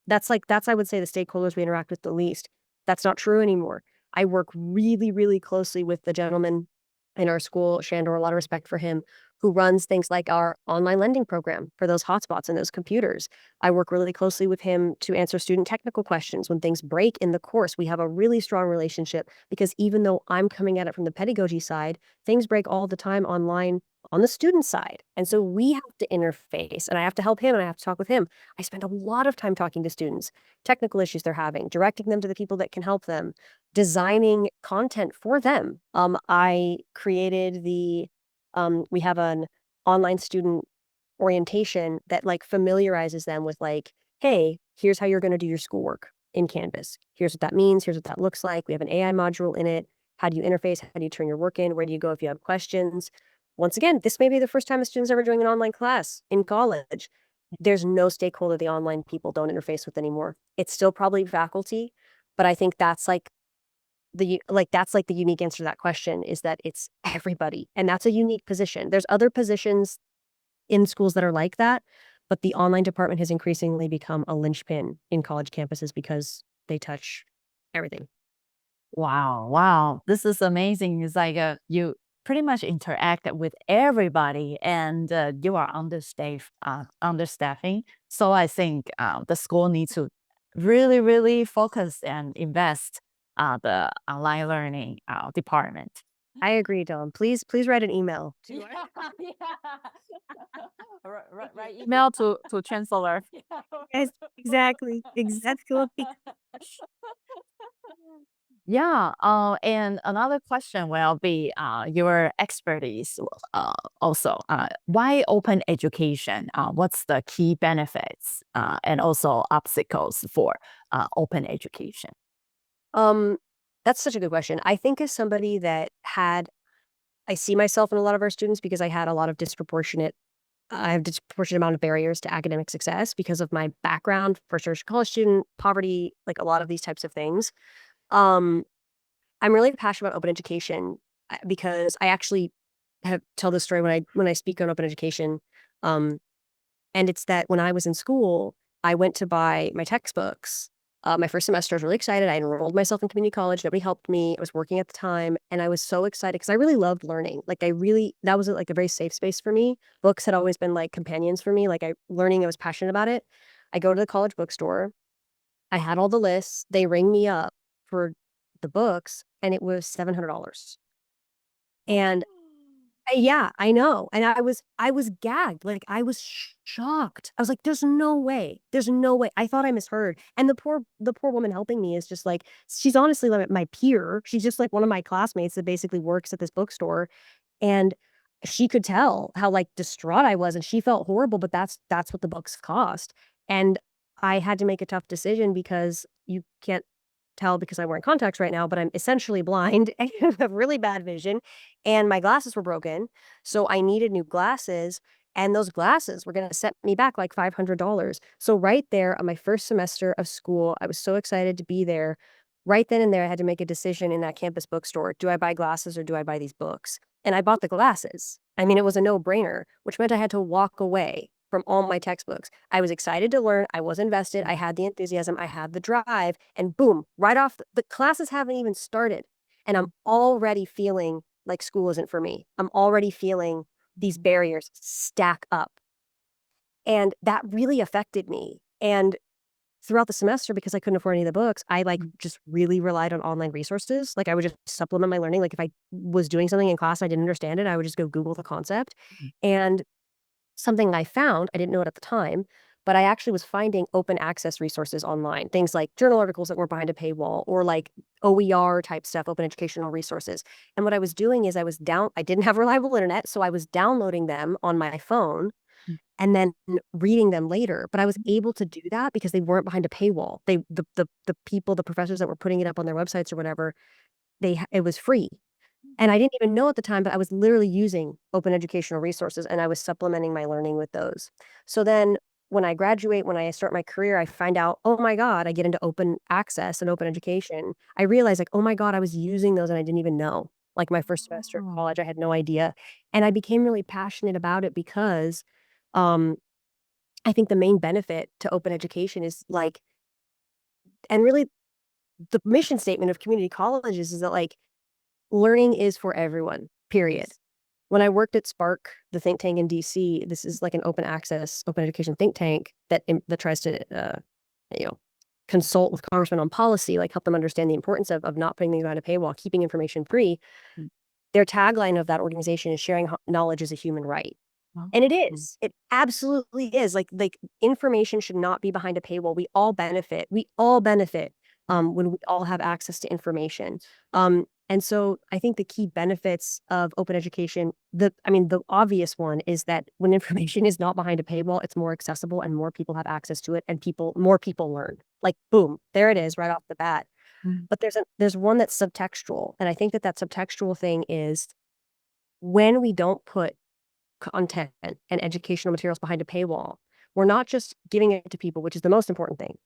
that's, I would say, the stakeholders we interact with the least. That's not true anymore. I work really, really closely with the gentleman in our school, Shandor, a lot of respect for him, who runs things like our online lending program for those hotspots and those computers. I work really closely with him to answer student technical questions when things break in the course. We have a really strong relationship, because even though I'm coming at it from the pedagogy side, things break all the time online on the student side. And so we have to interface, and I have to help him, and I have to talk with him. I spend a lot of time talking to students, technical issues they're having, directing them to the people that can help them, designing content for them. I created we have an online student orientation that like familiarizes them with like, hey, here's how you're going to do your schoolwork in Canvas. Here's what that means. Here's what that looks like. We have an AI module in it. How do you interface? How do you turn your work in? Where do you go if you have questions? Once again, this may be the first time a student's ever doing an online class in college. There's no stakeholder the online people don't interface with anymore. It's still probably faculty, but I think that's like the unique answer to that question, is that it's everybody. And that's a unique position. There's other positions in schools that are like that, but the online department has increasingly become a linchpin in college campuses, because they touch everything. Wow, wow. This is amazing. It's like you pretty much interact with everybody and you are understaffing. So I think the school needs to really, really focus and invest the online learning department. I agree, Dom. Please write an email. Yeah, yeah. Right email to chancellor. Yes, exactly. Exactly. Yeah, and another question will be your expertise also. Why open education? What's the key benefits and also obstacles for open education? Um, that's such a good question. I think as somebody that I see myself in a lot of our students, because I have disproportionate amount of barriers to academic success because of my background, first generation college student, poverty, like a lot of these types of things. Um, I'm really passionate about open education, because I actually have tell this story when I speak on open education. Um, And it's that when I was in school, I went to buy my textbooks. My first semester, I was really excited. I enrolled myself in community college. Nobody helped me. I was working at the time, and I was so excited because I really loved learning. Like that was like a very safe space for me. Books had always been like companions for me. Learning, I was passionate about it. I go to the college bookstore. I had all the lists. They ring me up for the books, and it was $700. And yeah, I know, and I was gagged, like, I was shocked. I was like, "There's no way. There's no way." I thought I misheard, and the poor woman helping me is just like she's honestly like my peer. She's just like one of my classmates that basically works at this bookstore, and she could tell how, like, distraught I was, and she felt horrible, but that's what the books cost, and I had to make a tough decision because you can't tell because I'm wearing contacts right now, but I'm essentially blind and have really bad vision, and my glasses were broken, so I needed new glasses, and those glasses were gonna set me back like $500. So right there on my first semester of school, I was so excited to be there. Right then and there, I had to make a decision in that campus bookstore. Do I buy glasses or do I buy these books? And I bought the glasses. I mean, it was a no-brainer, which meant I had to walk away from all my textbooks. I was excited to learn. I was invested. I had the enthusiasm. I had the drive. And boom, right off, the classes haven't even started. And I'm already feeling like school isn't for me. I'm already feeling these barriers stack up. And that really affected me. And throughout the semester, because I couldn't afford any of the books, I like just really relied on online resources. Like I would just supplement my learning. Like if I was doing something in class, I didn't understand it, I would just go Google the concept. And something I found, I didn't know it at the time, but I actually was finding open access resources online, things like journal articles that weren't behind a paywall or like OER type stuff, open educational resources. And what I was doing is I didn't have reliable internet, so I was downloading them on my phone and then reading them later. But I was able to do that because they weren't behind a paywall. The people, the professors that were putting it up on their websites or whatever, it was free. And I didn't even know at the time, but I was literally using open educational resources and I was supplementing my learning with those. So then when I graduate, when I start my career, I find out, oh my God, I get into open access and open education. I realize like, oh my God, I was using those and I didn't even know. Like my first semester of Oh, college, I had no idea. And I became really passionate about it because um, I think the main benefit to open education is like, and really the mission statement of community colleges is that like learning is for everyone, period. yes. When I worked at Spark, the think tank in DC, this is like an open access, open education think tank that tries to, you know, consult with congressmen on policy, like help them understand the importance of not putting things behind a paywall, keeping information free. Mm. Their tagline of that organization is sharing knowledge is a human right. Oh, And it mm, is. It absolutely is. Like information should not be behind a paywall. We all benefit. We all benefit when we all have access to information. And so I think the key benefits of open education, the obvious one is that when information is not behind a paywall, it's more accessible and more people have access to it and more people learn. Like boom, there it is right off the bat. mm, But there's one that's subtextual. And I think that subtextual thing is when we don't put content and educational materials behind a paywall. We're not just giving it to people, which is the most important thing,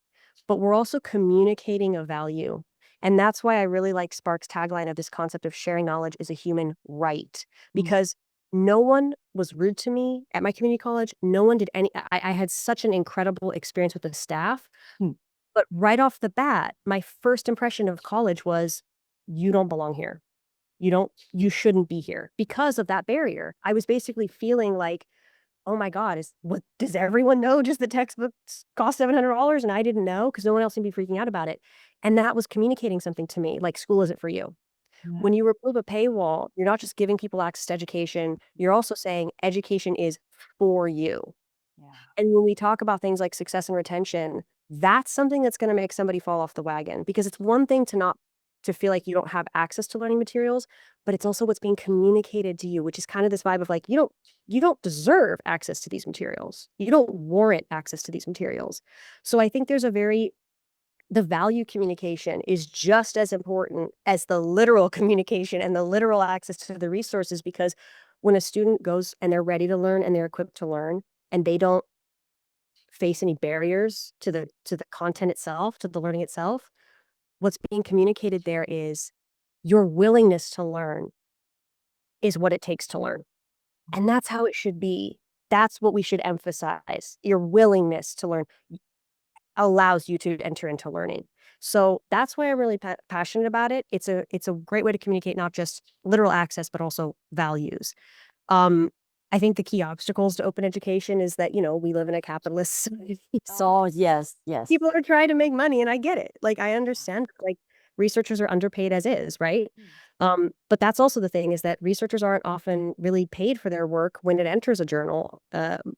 but we're also communicating a value. And that's why I really like Spark's tagline of this concept of sharing knowledge is a human right, mm, because no one was rude to me at my community college. No one did I had such an incredible experience with the staff. mm. But right off the bat, my first impression of college was, you don't belong here. You shouldn't be here because of that barrier. I was basically feeling like, "Oh my god, does everyone know just the textbooks cost $700 and I didn't know because no one else seemed to be freaking out about it." And that was communicating something to me, like, school isn't for you. Yeah, When you remove a paywall, you're not just giving people access to education, you're also saying education is for you. yeah. And when we talk about things like success and retention, that's something that's gonna make somebody fall off the wagon because it's one thing to feel like you don't have access to learning materials, but it's also what's being communicated to you, which is kind of this vibe of like, you don't deserve access to these materials. You don't warrant access to these materials. So I think the value communication is just as important as the literal communication and the literal access to the resources because when a student goes and they're ready to learn and they're equipped to learn and they don't face any barriers to the content itself, to the learning itself, what's being communicated there is your willingness to learn is what it takes to learn. And that's how it should be. that's what we should emphasize. Your willingness to learn allows you to enter into learning. So that's why I'm really passionate about it. It's a great way to communicate not just literal access, but also values. Um, I think the key obstacles to open education is that, we live in a capitalist society. So Oh, yes, yes. people are trying to make money, and I get it. Like, I understand, like, researchers are underpaid as is, right? Mm. But that's also the thing, is that researchers aren't often really paid for their work when it enters a journal.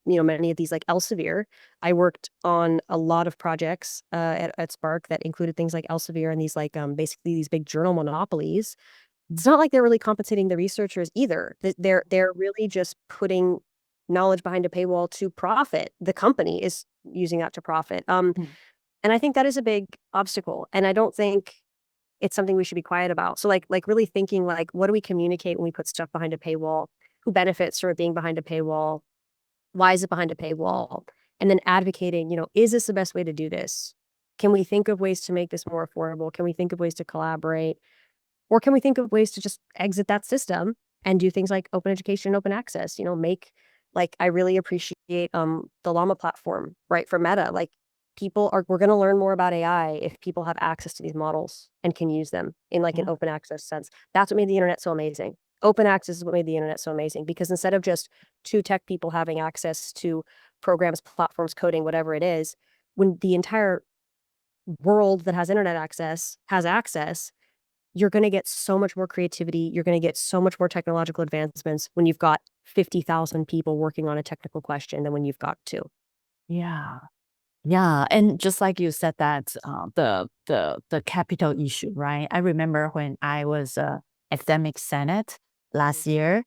Many of these, like Elsevier, I worked on a lot of projects at Spark that included things like Elsevier and these, like, basically these big journal monopolies. It's not like they're really compensating the researchers either. They're really just putting knowledge behind a paywall to profit. The company is using that to profit. Mm. And I think that is a big obstacle, and I don't think it's something we should be quiet about. So, like really thinking, like, what do we communicate when we put stuff behind a paywall? Who benefits from it being behind a paywall? Why is it behind a paywall? And then advocating, is this the best way to do this? Can we think of ways to make this more affordable? Can we think of ways to collaborate? Or can we think of ways to just exit that system and do things like open education, open access, make like I really appreciate the Llama platform, right? For Meta. Like, we're gonna learn more about AI if people have access to these models and can use them in like an Yeah. open access sense. That's what made the internet so amazing. Open access is what made the internet so amazing, because instead of just two tech people having access to programs, platforms, coding, whatever it is, when the entire world that has internet access has access, you're gonna get so much more creativity, you're gonna get so much more technological advancements when you've got 50,000 people working on a technical question than when you've got 2. Yeah. Yeah, and just like you said that, the capital issue, right? I remember when I was academic senate Mhm, last year,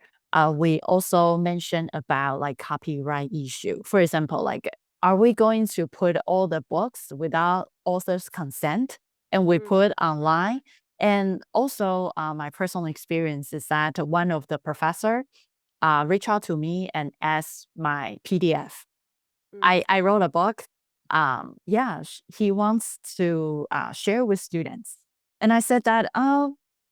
we also mentioned about like copyright issue. For example, like, are we going to put all the books without author's consent and we mm, put online? And also, my personal experience is that one of the professor reached out to me and asked my PDF. mm. I wrote a book. Yeah, he wants to share with students, and I said that,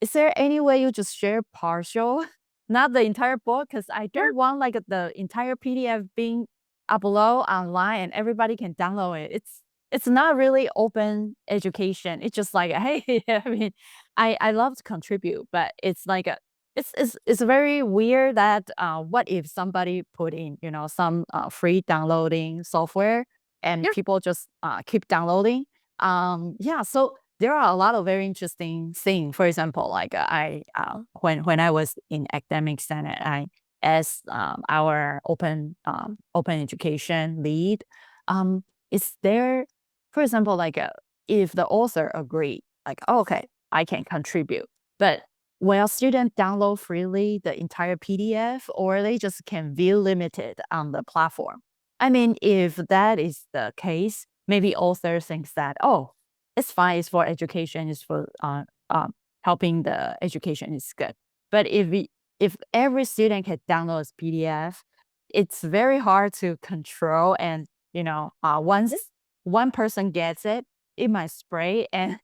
is there any way you just share partial, not the entire book? Because I Sure. don't want like the entire PDF being upload online and everybody can download it. It's not really open education. It's just like, hey, I mean, I love to contribute, but it's like it's very weird that what if somebody put in, some free downloading software and Yeah. people just keep downloading. Yeah, so there are a lot of very interesting things. For example, like I when I was in academic senate, I as our open education lead, um, is there, for example, like if the author agree, like, oh, okay, I can contribute, but will students download freely the entire PDF or they just can view limited on the platform? I mean, if that is the case, maybe author thinks that, oh, it's fine, it's for education, it's for helping the education is good. But if every student can download a PDF, it's very hard to control. And once one person gets it, it might spray. And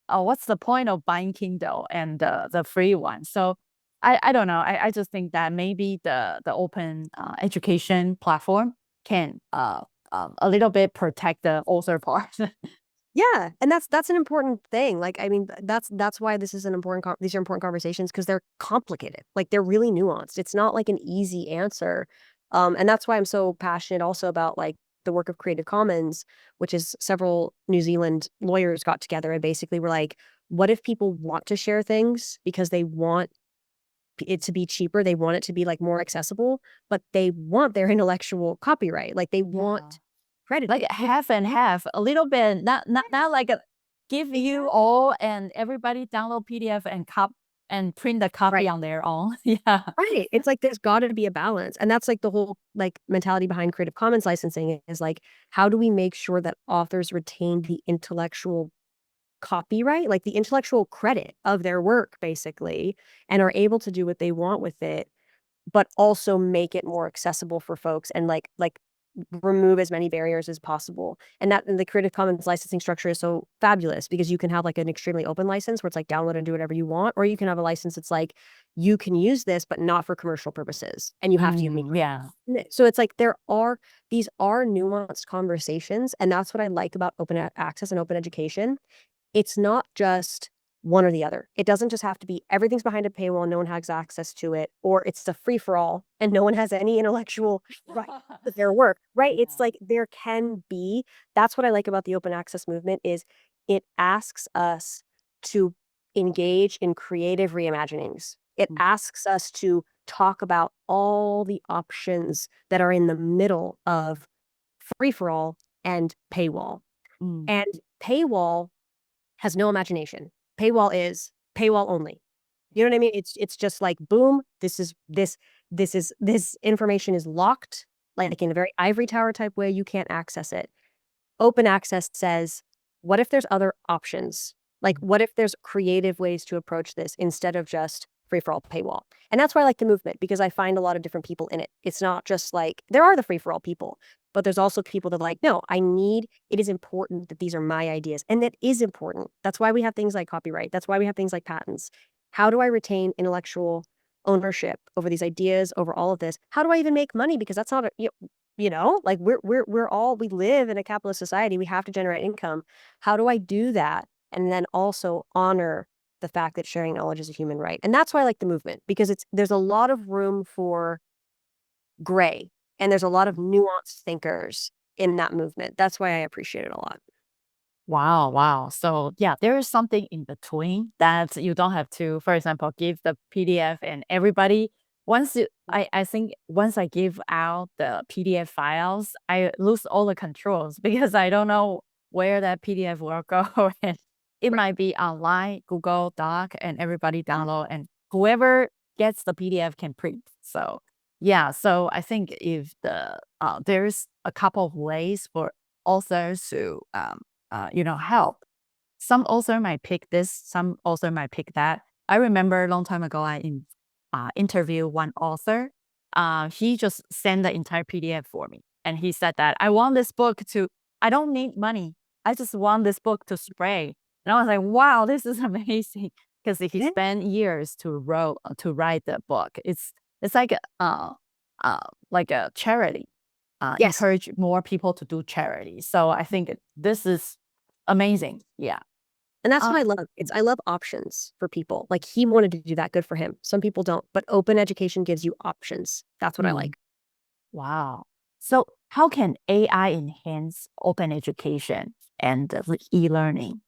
what's the point of buying Kindle and the free one? So I don't know. I just think that maybe the open education platform can a little bit protect the author part. Yeah, and that's an important thing. Like, I mean, that's why this is an important these are important conversations, because they're complicated. Like, they're really nuanced. It's not like an easy answer. And that's why I'm so passionate also about like the work of Creative Commons, which is several New Zealand lawyers got together and basically were like, what if people want to share things because they want it to be cheaper, they want it to be like more accessible, but they want their intellectual copyright. Like, they Yeah. want credit. Like half and half, a little bit, not like a give you all and everybody download PDF and print the copy Right. on their own. Yeah. Right. It's like there's gotta be a balance, and that's, like, the whole, like, mentality behind Creative Commons licensing is, like, how do we make sure that authors retain the intellectual copyright, like, the intellectual credit of their work, basically, and are able to do what they want with it, but also make it more accessible for folks and, like, remove as many barriers as possible. And the Creative Commons licensing structure is so fabulous because you can have like an extremely open license where it's like download and do whatever you want, or you can have a license that's like you can use this but not for commercial purposes, and you have to give me. Yeah. So it's like these are nuanced conversations, and that's what I like about open access and open education. It's not just one or the other. It doesn't just have to be everything's behind a paywall, no one has access to it, or it's a free for all and no one has any intellectual right to their work, right? Yeah. It's like there can be. That's what I like about the open access movement is it asks us to engage in creative reimaginings. It Mm, asks us to talk about all the options that are in the middle of free for all and paywall. mm, And paywall has no imagination. Paywall is paywall only. You know what I mean? It's just like boom, this information is locked, like in a very ivory tower type way, you can't access it. Open access says, what if there's other options? Like, mm, what if there's creative ways to approach this instead of just free for all paywall? And that's why I like the movement because I find a lot of different people in it. It's not just like there are the free for all people, but there's also people that are like, no, it is important that these are my ideas. And that is important. That's why we have things like copyright. That's why we have things like patents. How do I retain intellectual ownership over these ideas, over all of this? How do I even make money? Because that's not like we live in a capitalist society. We have to generate income. How do I do that? And then also honor the fact that sharing knowledge is a human right. And that's why I like the movement because there's a lot of room for gray and there's a lot of nuanced thinkers in that movement. That's why I appreciate it a lot. Wow, wow. So yeah, there is something in between that you don't have to, for example, give the PDF and everybody. I think once I give out the PDF files, I lose all the controls because I don't know where that PDF will go. And it Right. might be online, Google Doc, and everybody download, and whoever gets the PDF can print. So yeah, so I think if there's a couple of ways for authors to help. Some author might pick this, some author might pick that. I remember a long time ago, interviewed one author. He just sent the entire PDF for me. And he said that I don't need money. I just want this book to spread. And I was like, wow, this is amazing. Because he Yeah. spent years to write the book. It's like a charity, Yes. encourage more people to do charity. So I think this is amazing. Yeah. And that's Uh, what I love. I love options for people. Like he wanted to do that. Good for him. Some people don't, but open education gives you options. That's what I mm, like. wow. So how can AI enhance open education and e-learning?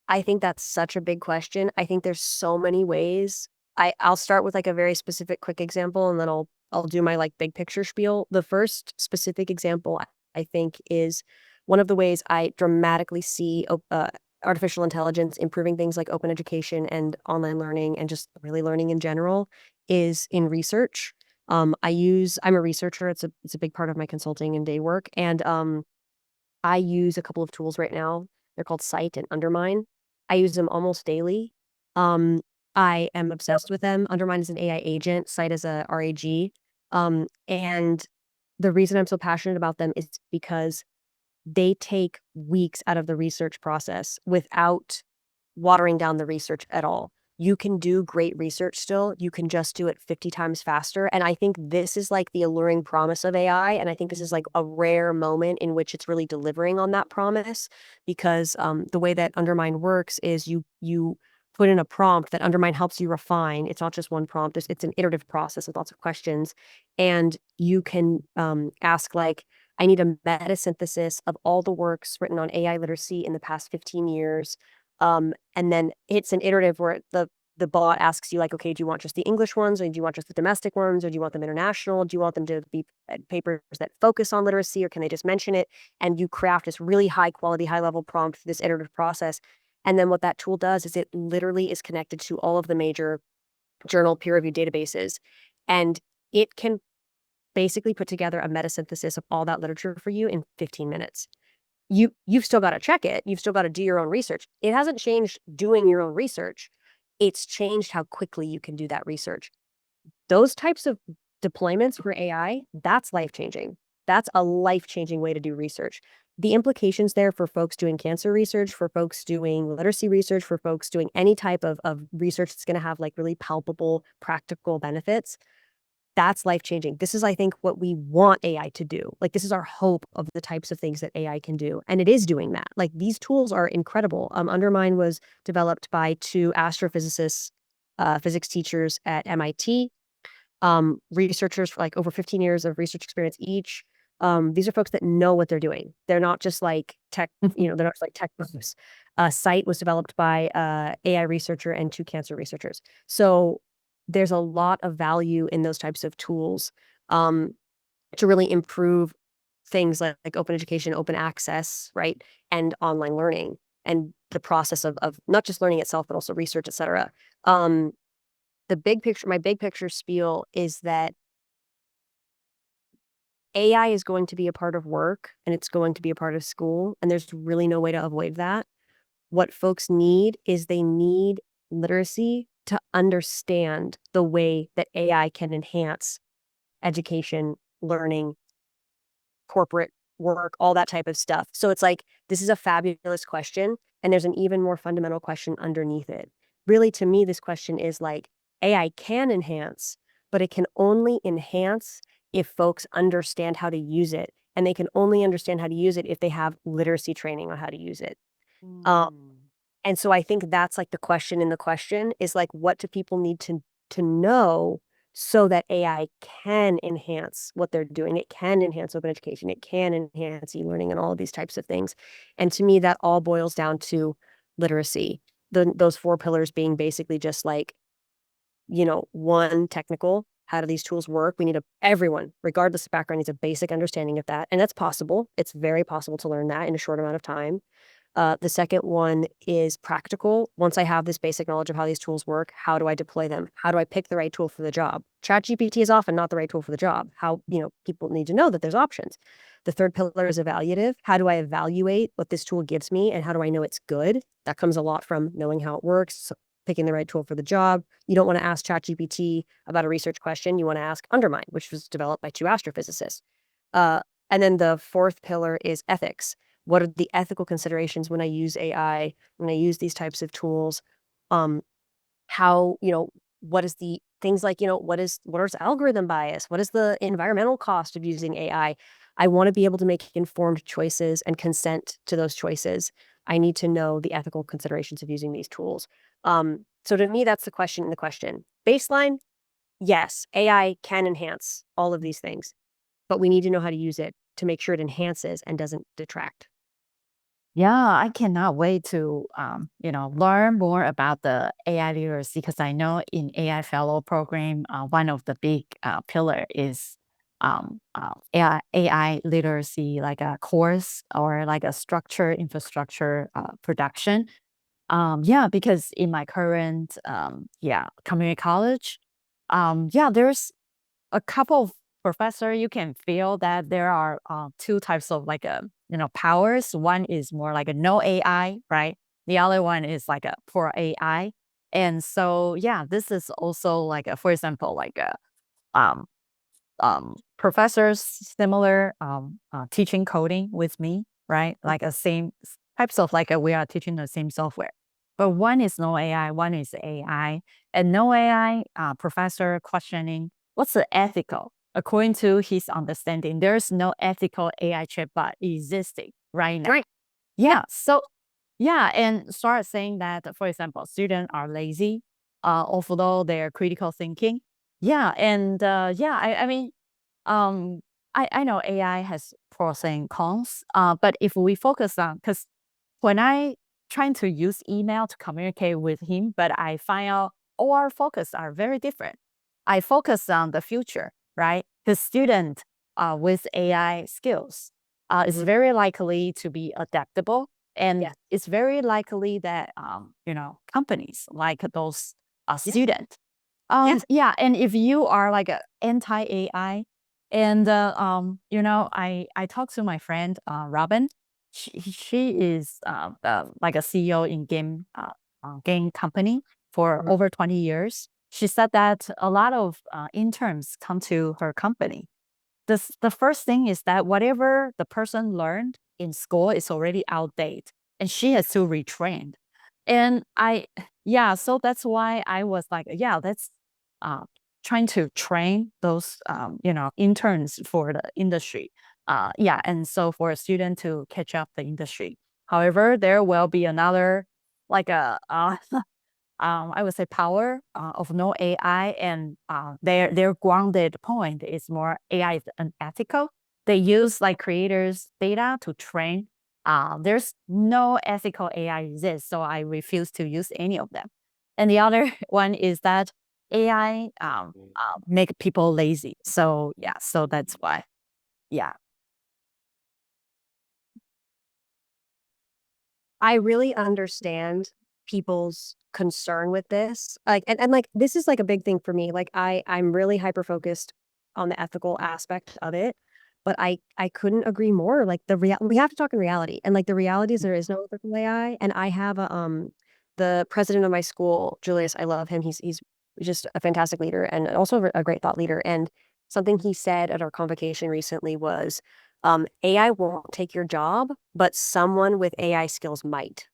I think that's such a big question. I think there's so many ways. I'll start with like a very specific quick example and then I'll do my like big picture spiel. The first specific example I think is one of the ways I dramatically see artificial intelligence improving things like open education and online learning and just really learning in general is in research. I'm a researcher. It's a big part of my consulting and day work. And I use a couple of tools right now. They're called Cite and Undermine. I use them almost daily. Um, I am obsessed with them. Undermine is an AI agent. Cite is a RAG. And the reason I'm so passionate about them is because they take weeks out of the research process without watering down the research at all. You can do great research still. You can just do it 50 times faster. And I think this is like the alluring promise of AI. And I think this is like a rare moment in which it's really delivering on that promise because the way that Undermine works is you put in a prompt that Undermine helps you refine. It's not just one prompt. It's an iterative process with lots of questions. And you can ask like, I need a meta synthesis of all the works written on AI literacy in the past 15 years. And then it's an iterative where the bot asks you like, okay, do you want just the English ones or do you want just the domestic ones or do you want them international? Do you want them to be papers that focus on literacy or can they just mention it? And you craft this really high quality, high level prompt for this iterative process. And then what that tool does is it literally is connected to all of the major journal peer reviewed databases. And it can basically put together a meta synthesis of all that literature for you in 15 minutes. You've still got to check it. You've still got to do your own research. It hasn't changed doing your own research. It's changed how quickly you can do that research. Those types of deployments for AI, that's life changing. That's a life-changing way to do research. The implications there for folks doing cancer research, for folks doing literacy research, for folks doing any type of research that's going to have like really palpable, practical benefits, that's life-changing. This is, I think, what we want AI to do. Like, this is our hope of the types of things that AI can do. And it is doing that. Like, these tools are incredible. Undermine was developed by two astrophysicists, physics teachers at MIT, researchers for like over 15 years of research experience each. These are folks that know what they're doing. They're not just like tech, they're not just like tech buffs. Site was developed by AI researcher and two cancer researchers. So there's a lot of value in those types of tools to really improve things like open education, open access, right? And online learning and the process of not just learning itself, but also research, et cetera. The big picture, my big picture spiel is that AI is going to be a part of work and it's going to be a part of school. And there's really no way to avoid that. What folks need is they need literacy to understand the way that AI can enhance education, learning, corporate work, all that type of stuff. So it's like, this is a fabulous question. And there's an even more fundamental question underneath it. Really, to me, this question is like, AI can enhance, but it can only enhance if folks understand how to use it. And they can only understand how to use it if they have literacy training on how to use it. Um, and so I think that's like the question in the question is like, what do people need to know so that AI can enhance what they're doing? It can enhance open education. It can enhance e-learning and all of these types of things. And to me, that all boils down to literacy. Those four pillars being basically just like, one, technical. How do these tools work? Everyone, regardless of background, needs a basic understanding of that. And that's possible. It's very possible to learn that in a short amount of time. The second one is practical. Once I have this basic knowledge of how these tools work, how do I deploy them? How do I pick the right tool for the job? ChatGPT is often not the right tool for the job. People need to know that there's options. The third pillar is evaluative. How do I evaluate what this tool gives me and how do I know it's good? That comes a lot from knowing how it works, picking the right tool for the job. You don't want to ask ChatGPT about a research question. You want to ask Undermine, which was developed by two astrophysicists. And then the fourth pillar is ethics. What are the ethical considerations when I use AI, when I use these types of tools? How, what is the things like, what is algorithm bias? What is the environmental cost of using AI? I want to be able to make informed choices and consent to those choices. I need to know the ethical considerations of using these tools. So to me, that's the question in the question. Baseline, yes, AI can enhance all of these things, but we need to know how to use it to make sure it enhances and doesn't detract. Yeah, I cannot wait to learn more about the AI literacy because I know in AI fellow program, one of the big pillar is AI literacy, like a course or like a structure infrastructure production. Yeah, because in my current community college, there's a couple of professor, you can feel that there are two types of like powers. One is more like a no AI, right? The other one is like a for AI. And so yeah, this is also like for example, like a um professors similar teaching coding with me, right? Like a same types of like we are teaching the same software. But one is no AI, one is AI. And no AI professor questioning what's the ethical? According to his understanding, there's no ethical AI chatbot existing right now. Right. Yeah. So yeah, and start saying that, for example, students are lazy, although they're critical thinking. Yeah, and I mean, um, I know AI has pros and cons, but if we focus on, because when I trying to use email to communicate with him, but I find out all our focus are very different. I focus on the future, right? Because student with AI skills is very likely to be adaptable, and Yes. it's very likely that companies like those students. Yes. Yeah, and if you are like a anti AI, and I talked to my friend Robin. She is like a CEO in game company for Mhm. over 20 years. She said that a lot of interns come to her company the first thing is that whatever the person learned in school is already outdated, and she has to retrain. And yeah, so that's why I was like, yeah, that's uh, trying to train those, interns for the industry. Yeah, and so for a student to catch up the industry. However, there will be another, like a, I would say power of no AI, and their grounded point is more AI is unethical. They use like creators' data to train. There's no ethical AI exists, so I refuse to use any of them. And the other one is that AI make people lazy. So yeah, so that's why. Yeah. I really understand people's concern with this. Like, and like, this is like a big thing for me. Like, I'm really hyper focused on the ethical aspect of it, but I couldn't agree more. Like we have to talk in reality, and like the reality is there is no ethical AI. And I have the president of my school, Julius. I love him. He's just a fantastic leader and also a great thought leader. And something he said at our convocation recently was, AI won't take your job, but someone with AI skills might.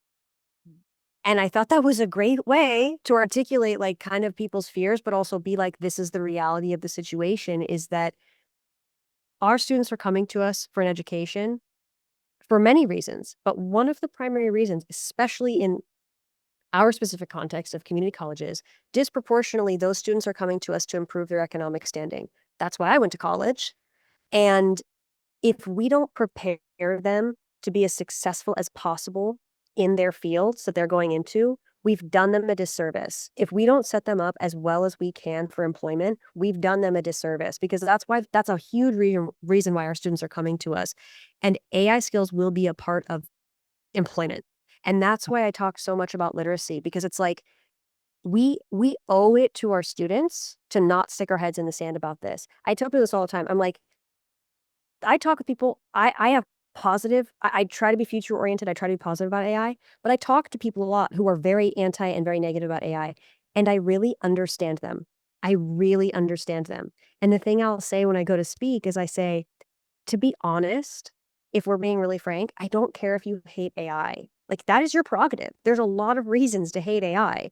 And I thought that was a great way to articulate like kind of people's fears, but also be like, this is the reality of the situation, is that our students are coming to us for an education for many reasons. But one of the primary reasons, especially in our specific context of community colleges, disproportionately, those students are coming to us to improve their economic standing. That's why I went to college. And if we don't prepare them to be as successful as possible in their fields that they're going into, we've done them a disservice. If we don't set them up as well as we can for employment, we've done them a disservice, because that's a huge reason why our students are coming to us. And AI skills will be a part of employment. And that's why I talk so much about literacy, because it's like we owe it to our students to not stick our heads in the sand about this. I tell people this all the time. I'm like, I talk with people. I have positive. I try to be future oriented. I try to be positive about AI, but I talk to people a lot who are very anti and very negative about AI, and I really understand them. I really understand them. And the thing I'll say when I go to speak is I say, to be honest, if we're being really frank, I don't care if you hate AI. Like, that is your prerogative. There's a lot of reasons to hate AI.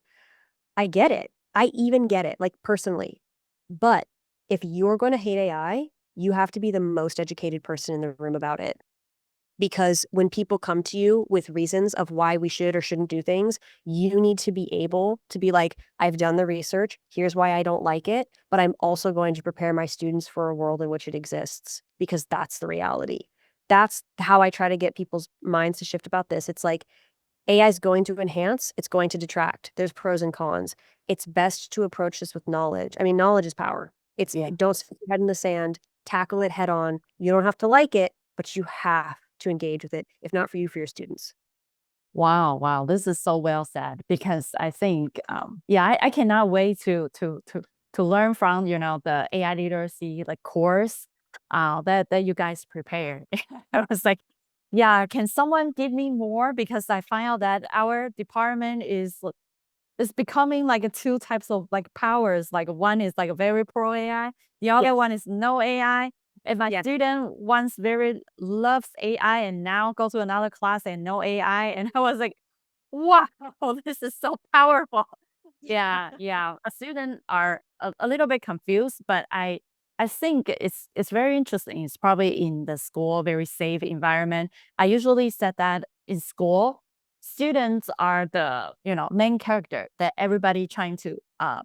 I get it. I even get it, like, personally. But if you're going to hate AI, you have to be the most educated person in the room about it. Because when people come to you with reasons of why we should or shouldn't do things, you need to be able to be like, I've done the research. Here's why I don't like it. But I'm also going to prepare my students for a world in which it exists, because that's the reality. That's how I try to get people's minds to shift about this. It's like, AI is going to enhance, it's going to detract. There's pros and cons. It's best to approach this with knowledge. I mean, knowledge is power. It's Yeah. Don't stick your head in the sand, tackle it head on. You don't have to like it, but you have to engage with it, if not for you, for your students. Wow, wow, this is so well said, because I think, yeah, I cannot wait to learn from, the AI literacy like course that you guys prepared. I was like, yeah, can someone give me more? Because I find out that our department is becoming like a two types of like powers. Like one is like a very pro AI, the other Yes. one is no AI. And my Yes. student once very loves AI and now go to another class and no AI. And I was like, wow, this is so powerful. Yeah, yeah. Students are a little bit confused, but I think it's very interesting. It's probably in the school, very safe environment. I usually said that in school, students are the main character that everybody trying to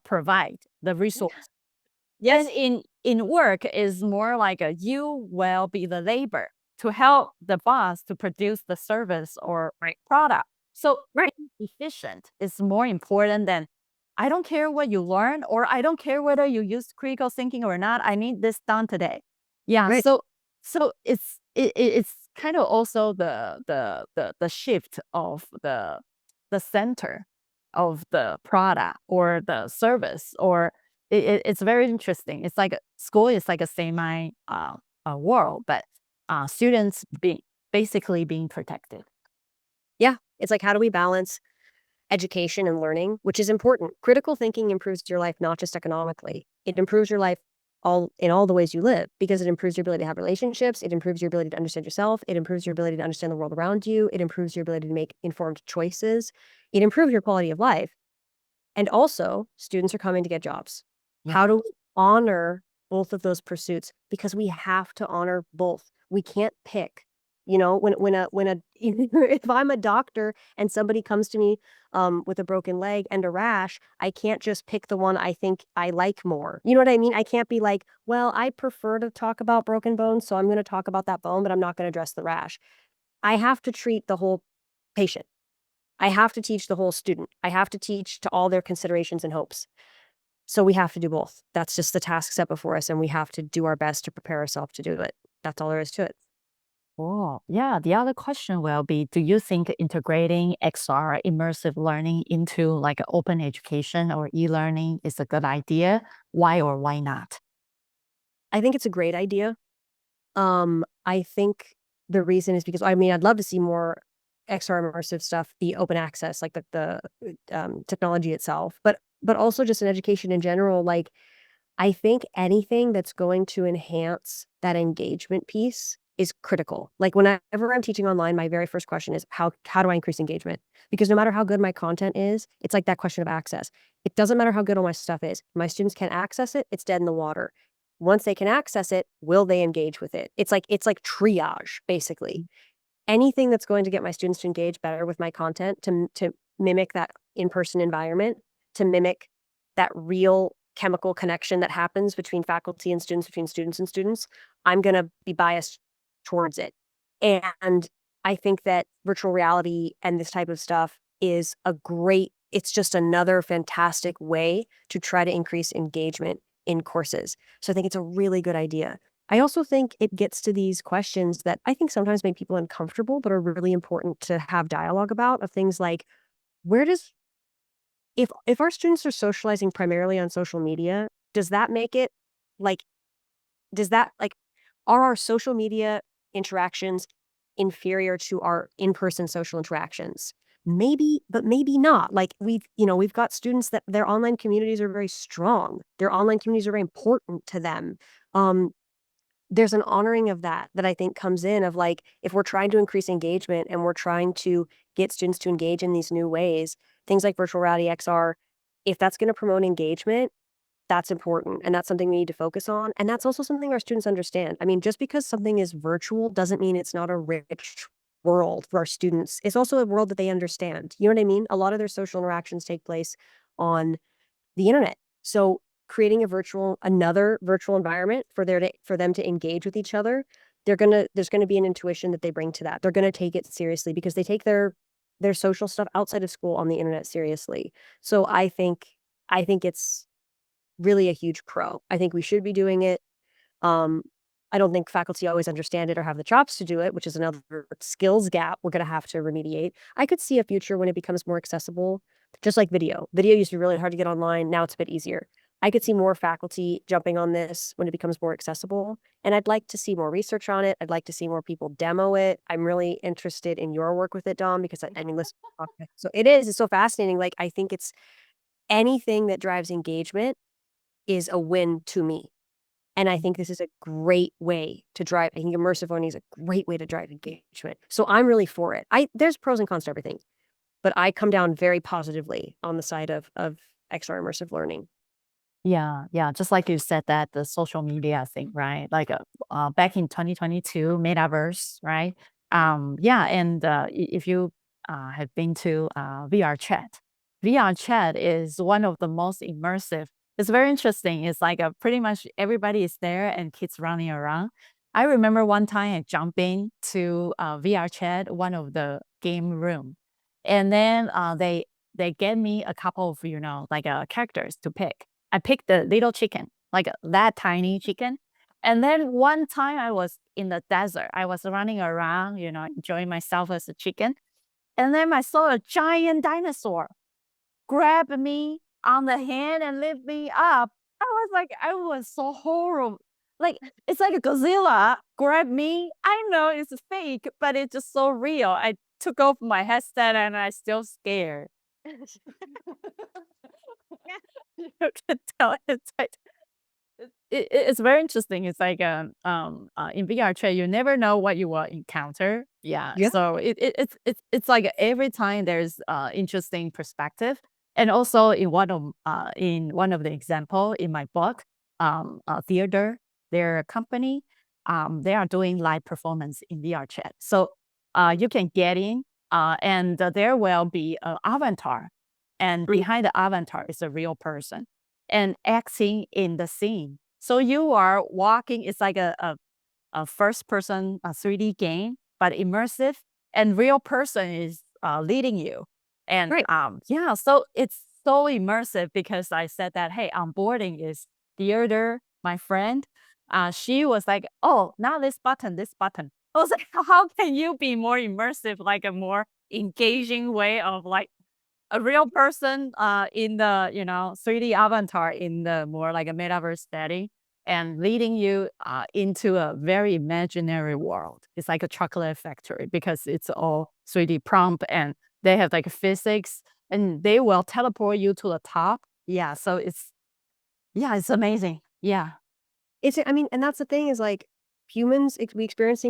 provide the resource. And Yes. in work is more like a you will be the labor to help the boss to produce the service or product. So Right. efficient is more important than I don't care what you learn, or I don't care whether you use critical thinking or not. I need this done today. Yeah. Right. So it's kind of also the shift of the center of the product or the service, or it's very interesting. It's like school is like a semi world, but students being basically being protected. Yeah. It's like, how do we balance education and learning, which is important? Critical thinking improves your life, not just economically. It improves your life all the ways you live, because it improves your ability to have relationships, it improves your ability to understand yourself, it improves your ability to understand the world around you, it improves your ability to make informed choices, it improves your quality of life. And also, students are coming to get jobs. Yeah. How do we honor both of those pursuits? Because we have to honor both. We can't pick. When a if I'm a doctor and somebody comes to me with a broken leg and a rash, I can't just pick the one I think I like more. You know what I mean? I can't be like, well, I prefer to talk about broken bones, so I'm going to talk about that bone, but I'm not going to address the rash. I have to treat the whole patient. I have to teach the whole student. I have to teach to all their considerations and hopes. So we have to do both. That's just the task set before us, and we have to do our best to prepare ourselves to do it. That's all there is to it. Oh, yeah. The other question will be, do you think integrating XR immersive learning into like open education or e-learning is a good idea? Why or why not? I think it's a great idea. I think the reason is because, I mean, I'd love to see more XR immersive stuff be open access, like the technology itself, but also just in education in general. Like, I think anything that's going to enhance that engagement piece is critical. Like, whenever I'm teaching online, my very first question is, how do I increase engagement? Because no matter how good my content is, it's like that question of access. It doesn't matter how good all my stuff is. My students can't access it, it's dead in the water. Once they can access it, will they engage with it? It's like triage, basically. Anything that's going to get my students to engage better with my content, to mimic that in-person environment, to mimic that real chemical connection that happens between faculty and students, between students and students, I'm gonna be biased towards it. And I think that virtual reality and this type of stuff is it's just another fantastic way to try to increase engagement in courses. So I think it's a really good idea. I also think it gets to these questions that I think sometimes make people uncomfortable, but are really important to have dialogue about, of things like, where does if our students are socializing primarily on social media, does that make it like does that like are our social media interactions inferior to our in-person social interactions? Maybe, but maybe not. Like, we've got students that their online communities are very strong. Their online communities are very important to them. Um, there's an honoring of that I think comes in, of like, if we're trying to increase engagement and we're trying to get students to engage in these new ways, things like virtual reality, XR, if that's going to promote engagement, that's important, and that's something we need to focus on, and that's also something our students understand. I mean, just because something is virtual doesn't mean it's not a rich world for our students. It's also a world that they understand. You know what I mean? A lot of their social interactions take place on the internet. So creating another virtual environment for them to engage with each other, there's gonna be an intuition that they bring to that. They're gonna take it seriously because they take their social stuff outside of school on the internet seriously. So I think it's really a huge pro. I think we should be doing it. Um, I don't think faculty always understand it or have the chops to do it, which is another skills gap we're gonna have to remediate. I could see a future when it becomes more accessible, just like video. Video used to be really hard to get online, now it's a bit easier. I could see more faculty jumping on this when it becomes more accessible, and I'd like to see more research on it. I'd like to see more people demo it. I'm really interested in your work with it, Dom, because I mean, listen, okay, so it's so fascinating. Like, I think it's anything that drives engagement is a win to me. And I think this is a great way to drive. I think immersive learning is a great way to drive engagement. So I'm really for it. There's pros and cons to everything, but I come down very positively on the side of XR immersive learning. Yeah, yeah. Just like you said that the social media thing, right? Like back in 2022, metaverse, right? Yeah, and if you have been to VR chat, VR chat is one of the most immersive. It's very interesting. It's like pretty much everybody is there and kids running around. I remember one time I jumped in to VR chat, one of the game room, and then they gave me a couple of like characters to pick. I picked the little chicken, like that tiny chicken. And then one time I was in the desert. I was running around, enjoying myself as a chicken. And then I saw a giant dinosaur grab me on the hand and lift me up. I was so horrible. Like, it's like a Godzilla grabbed me. I know it's fake, but it's just so real. I took off my headset and I still scared. You can tell it's like it's very interesting. It's like in VR chat, you never know what you will encounter. Yeah, Yeah. so it's like every time there's interesting perspective, and also in one of the example in my book, theater, their company, they are doing live performance in VR chat. So you can get in, and there will be an avatar, and Mm. behind the avatar is a real person and acting in the scene. So you are walking, it's like a first person, a 3D game, but immersive, and real person is leading you. And Right. yeah, so it's so immersive because I said that, hey, onboarding is theater, my friend. She was like, oh, not this button, this button. I was like, how can you be more immersive, like a more engaging way of like a real person in the 3D avatar in the more like a metaverse setting and leading you into a very imaginary world. It's like a chocolate factory because it's all 3D prompt and they have like physics and they will teleport you to the top. Yeah, so it's amazing. Yeah. I mean, and that's the thing is like humans, we experience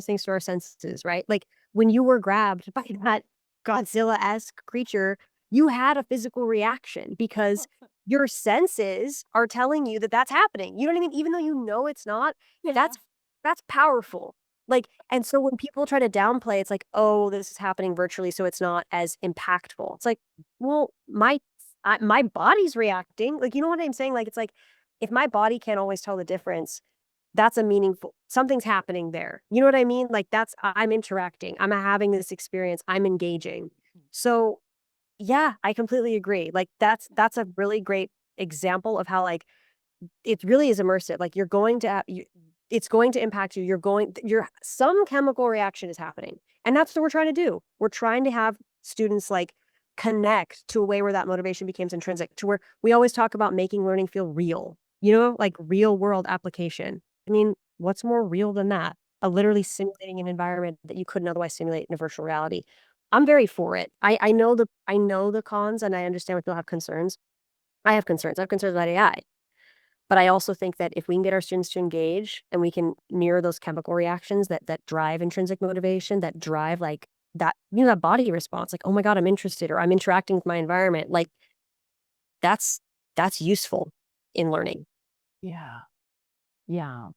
things through our senses, right? Like when you were grabbed by that Godzilla-esque creature, you had a physical reaction because your senses are telling you that that's happening. You know what I mean? Even though you know it's not, Yeah. that's that's powerful. Like, and so when people try to downplay, it's like, oh, this is happening virtually, so it's not as impactful. It's like, well, my body's reacting. Like, you know what I'm saying? Like, it's like if my body can't always tell the difference, that's a meaningful something's happening there. You know what I mean? Like I'm interacting. I'm having this experience. I'm engaging. So, yeah, I completely agree. Like that's a really great example of how like it really is immersive. Like you're going to it's going to impact you. You're some chemical reaction is happening. And that's what we're trying to do. We're trying to have students like connect to a way where that motivation becomes intrinsic to where we always talk about making learning feel real, like real world application. I mean, what's more real than that? Literally simulating an environment that you couldn't otherwise simulate in a virtual reality. I'm very for it. I know the cons and I understand why people have concerns. I have concerns. I have concerns about AI. But I also think that if we can get our students to engage and we can mirror those chemical reactions that drive intrinsic motivation, that drive like that, that body response, like, oh my God, I'm interested or I'm interacting with my environment, like that's that's useful in learning. Yeah. Yeah.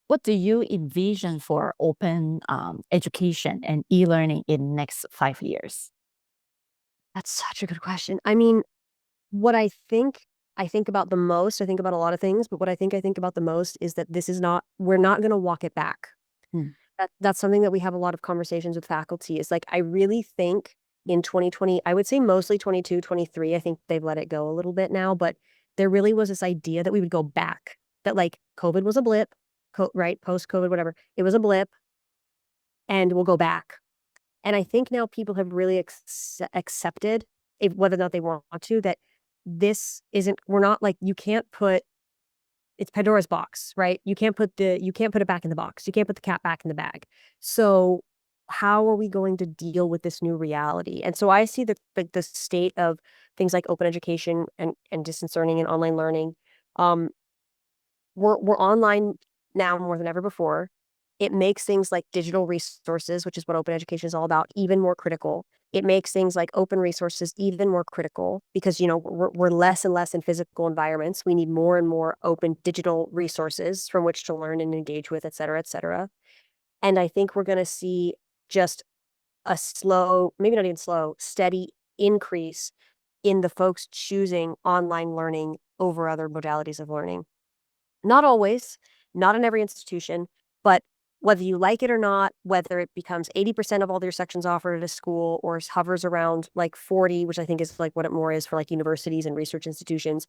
What do you envision for open education and e-learning in next 5 years? That's such a good question. I mean, what I think about the most, I think about a lot of things, but what I think about the most is that we're not gonna walk it back. Hmm. That's something that we have a lot of conversations with faculty is like, I really think in 2020, I would say mostly 22, 23. I think they've let it go a little bit now, but there really was this idea that we would go back, that like COVID was a blip, right? Post COVID, whatever. It was a blip and we'll go back. And I think now people have really accepted, whether or not they want to, that we're not like, you can't put it's Pandora's box, right? You can't put it back in the box. You can't put the cat back in the bag. So how are we going to deal with this new reality? And so I see the state of things like open education and distance learning and online learning. Um, we're online now more than ever before. It makes things like digital resources, which is what open education is all about, even more critical. It makes things like open resources even more critical because, we're less and less in physical environments. We need more and more open digital resources from which to learn and engage with, et cetera, et cetera. And I think we're going to see just a slow, maybe not even slow, steady increase in the folks choosing online learning over other modalities of learning. Not always, not in every institution, but whether you like it or not, whether it becomes 80% of all their sections offered at a school or hovers around like 40, which I think is like what it more is for like universities and research institutions,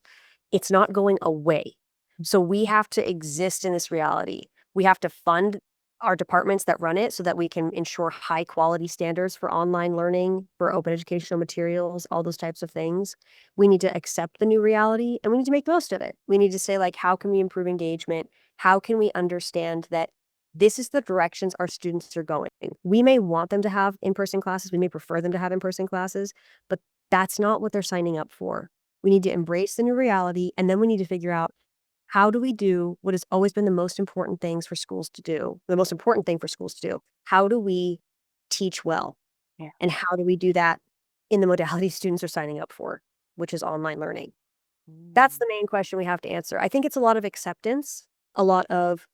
it's not going away. So we have to exist in this reality. We have to fund our departments that run it so that we can ensure high quality standards for online learning, for open educational materials, all those types of things. We need to accept the new reality and we need to make the most of it. We need to say, like, how can we improve engagement? How can we understand that this is the directions our students are going? We may want them to have in person classes, we may prefer them to have in person classes, but that's not what they're signing up for. We need to embrace the new reality and then we need to figure out how do we do what has always been the most important things for schools to do, the most important thing for schools to do? How do we teach well? Yeah. And how do we do that in the modality students are signing up for, which is online learning? That's Mm. the main question we have to answer. I think it's a lot of acceptance, a lot of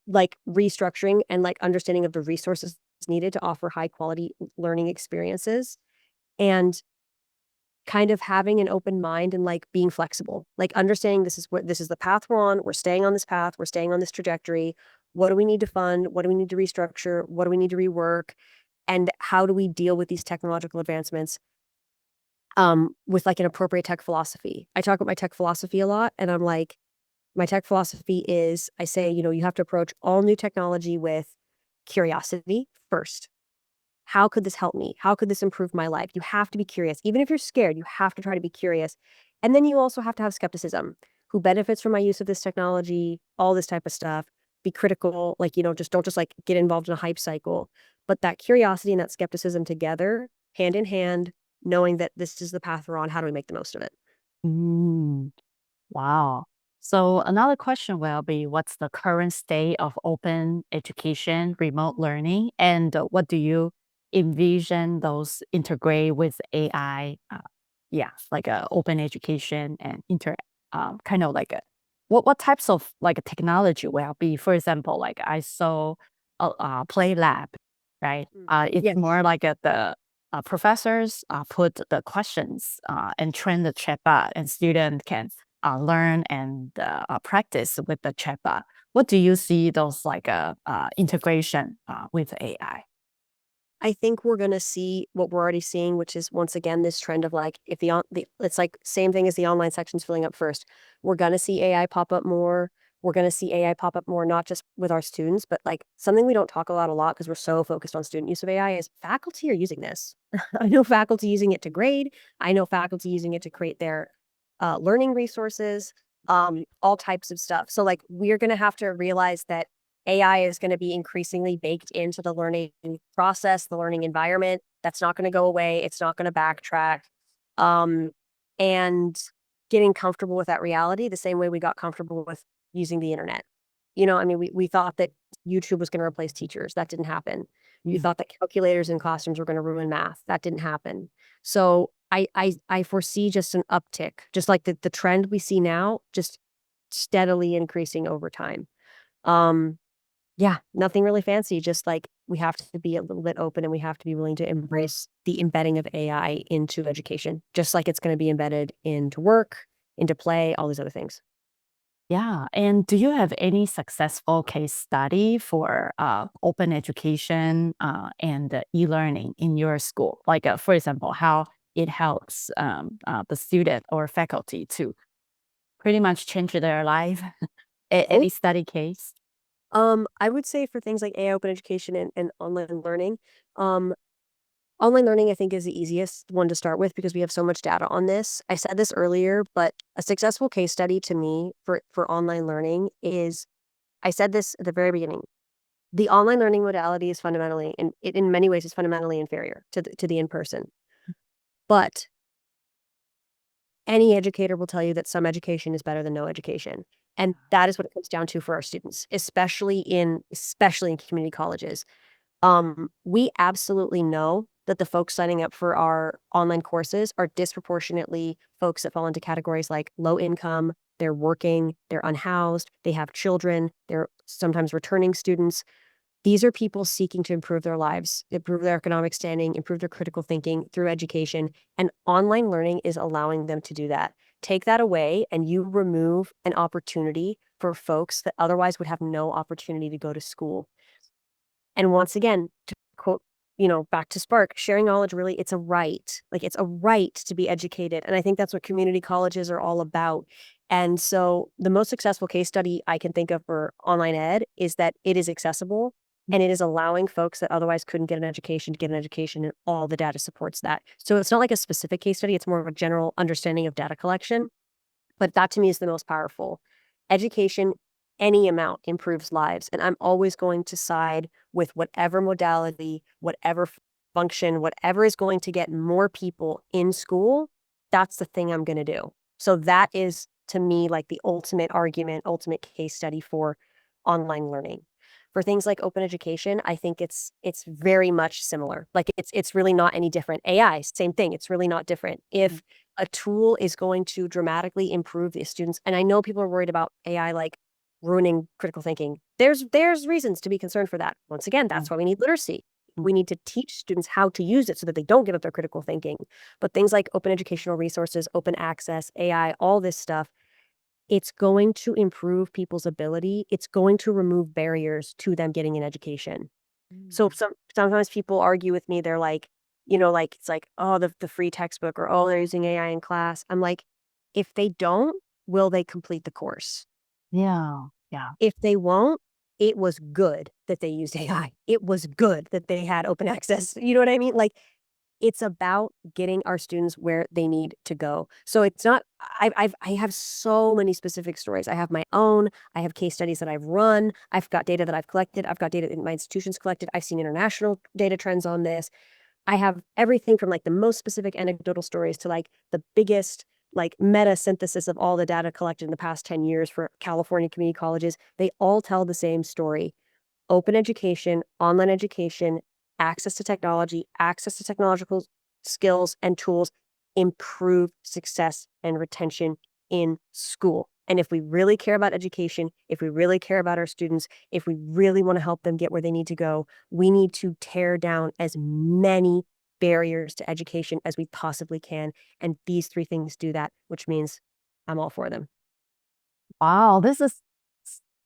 like restructuring and like understanding of the resources needed to offer high quality learning experiences, and kind of having an open mind and like being flexible, like understanding this is the path we're on. We're staying on this path. We're staying on this trajectory. What do we need to fund? What do we need to restructure? What do we need to rework? And how do we deal with these technological advancements with like an appropriate tech philosophy? I talk about my tech philosophy a lot, and I'm like, my tech philosophy is I say, you have to approach all new technology with curiosity first. How could this help me? How could this improve my life? You have to be curious. Even if you're scared, you have to try to be curious. And then you also have to have skepticism. Who benefits from my use of this technology? All this type of stuff. Be critical. Like, just don't just like get involved in a hype cycle. But that curiosity and that skepticism together, hand in hand, knowing that this is the path we're on, how do we make the most of it? Mm. Wow. So another question will be, what's the current state of open education, remote learning, and what do you envision those integrate with AI? Yeah, like open education and kind of like what types of like technology will be? For example, like I saw a play lab, right? It's Yes. more like the professors put the questions and train the chatbot, and student can learn and practice with the chatbot. What do you see those like integration with AI? I think we're gonna see what we're already seeing, which is once again this trend of like if the it's like same thing as the online sections filling up first. We're gonna see AI pop up more. We're gonna see AI pop up more, not just with our students, but like something we don't talk a lot because we're so focused on student use of AI is faculty are using this. I know faculty using it to grade. I know faculty using it to create their learning resources, all types of stuff. So like we're gonna have to realize that AI is going to be increasingly baked into the learning process, the learning environment. That's not going to go away. It's not going to backtrack. Um, and getting comfortable with that reality the same way we got comfortable with using the internet. I mean, we thought that YouTube was going to replace teachers. That didn't happen. We Yeah. thought that calculators in classrooms were going to ruin math. That didn't happen. So I foresee just an uptick, just like the trend we see now, just steadily increasing over time. Um, yeah, nothing really fancy, just like we have to be a little bit open and we have to be willing to embrace the embedding of AI into education, just like it's gonna be embedded into work, into play, all these other things. Yeah. And do you have any successful case study for open education and e-learning in your school? Like, for example, how it helps the student or faculty to pretty much change their life. Oh. Any study case? I would say for things like AI open education and online learning, um, online learning I think is the easiest one to start with because we have so much data on this. I said this earlier, but a successful case study to me for online learning is I said this at the very beginning. The online learning modality is fundamentally, and it in many ways is fundamentally inferior to the in-person. But any educator will tell you that some education is better than no education. And that is what it comes down to for our students, especially in community colleges. We absolutely know that the folks signing up for our online courses are disproportionately folks that fall into categories like low income, they're working, they're unhoused, they have children, they're sometimes returning students. These are people seeking to improve their lives, improve their economic standing, improve their critical thinking through education, and online learning is allowing them to do that. Take that away, and you remove an opportunity for folks that otherwise would have no opportunity to go to school. And once again, to quote, back to Spark, sharing knowledge really, it's a right. Like it's a right to be educated. And I think that's what community colleges are all about. And so the most successful case study I can think of for online ed is that it is accessible and it is allowing folks that otherwise couldn't get an education to get an education, and all the data supports that. So it's not like a specific case study, it's more of a general understanding of data collection. But that to me is the most powerful. Education, any amount improves lives. And I'm always going to side with whatever modality, whatever function, whatever is going to get more people in school. That's the thing I'm going to do. So that is to me like the ultimate argument, ultimate case study for online learning. For things like open education, I think it's very much similar. Like it's really not any different. AI, same thing. It's really not different. If a tool is going to dramatically improve the students, and I know people are worried about AI like ruining critical thinking. There's reasons to be concerned for that. Once again, that's why we need literacy. We need to teach students how to use it so that they don't give up their critical thinking. But things like open educational resources, open access, AI, all this stuff, it's going to improve people's ability. It's going to remove barriers to them getting an education. So sometimes people argue with me. They're like, like it's like, oh, the free textbook, or oh, they're using AI in class. I'm like, if they don't, will they complete the course? Yeah. Yeah. If they won't, it was good that they used AI. It was good that they had open access. You know what I mean? Like, it's about getting our students where they need to go. So it's not I have so many specific stories. I have my own, I have case studies that I've run, I've got data that I've collected, I've got data that my institution's collected, I've seen international data trends on this. I have everything from like the most specific anecdotal stories to like the biggest like meta synthesis of all the data collected in the past 10 years for California community colleges. They all tell the same story. Open education, online education, access to technology, access to technological skills and tools improve success and retention in school. And if we really care about education, if we really care about our students, if we really want to help them get where they need to go, we need to tear down as many barriers to education as we possibly can. And these three things do that, which means I'm all for them. Wow, this is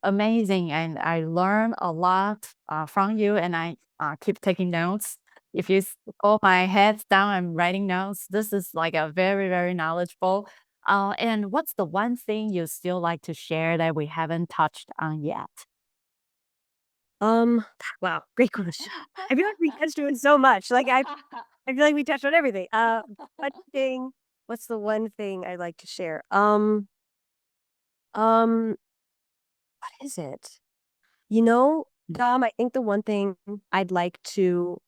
amazing, and I learn a lot from you, and I keep taking notes. If you scroll my head down, I'm writing notes. This is like a very, very knowledgeable. And what's the one thing you still like to share that we haven't touched on yet? Um, wow, great question. I feel like we touched on so much. I feel like we touched on everything. One thing, what's the one thing I like to share? Um, what is it? Dom, I think the one thing I'd like to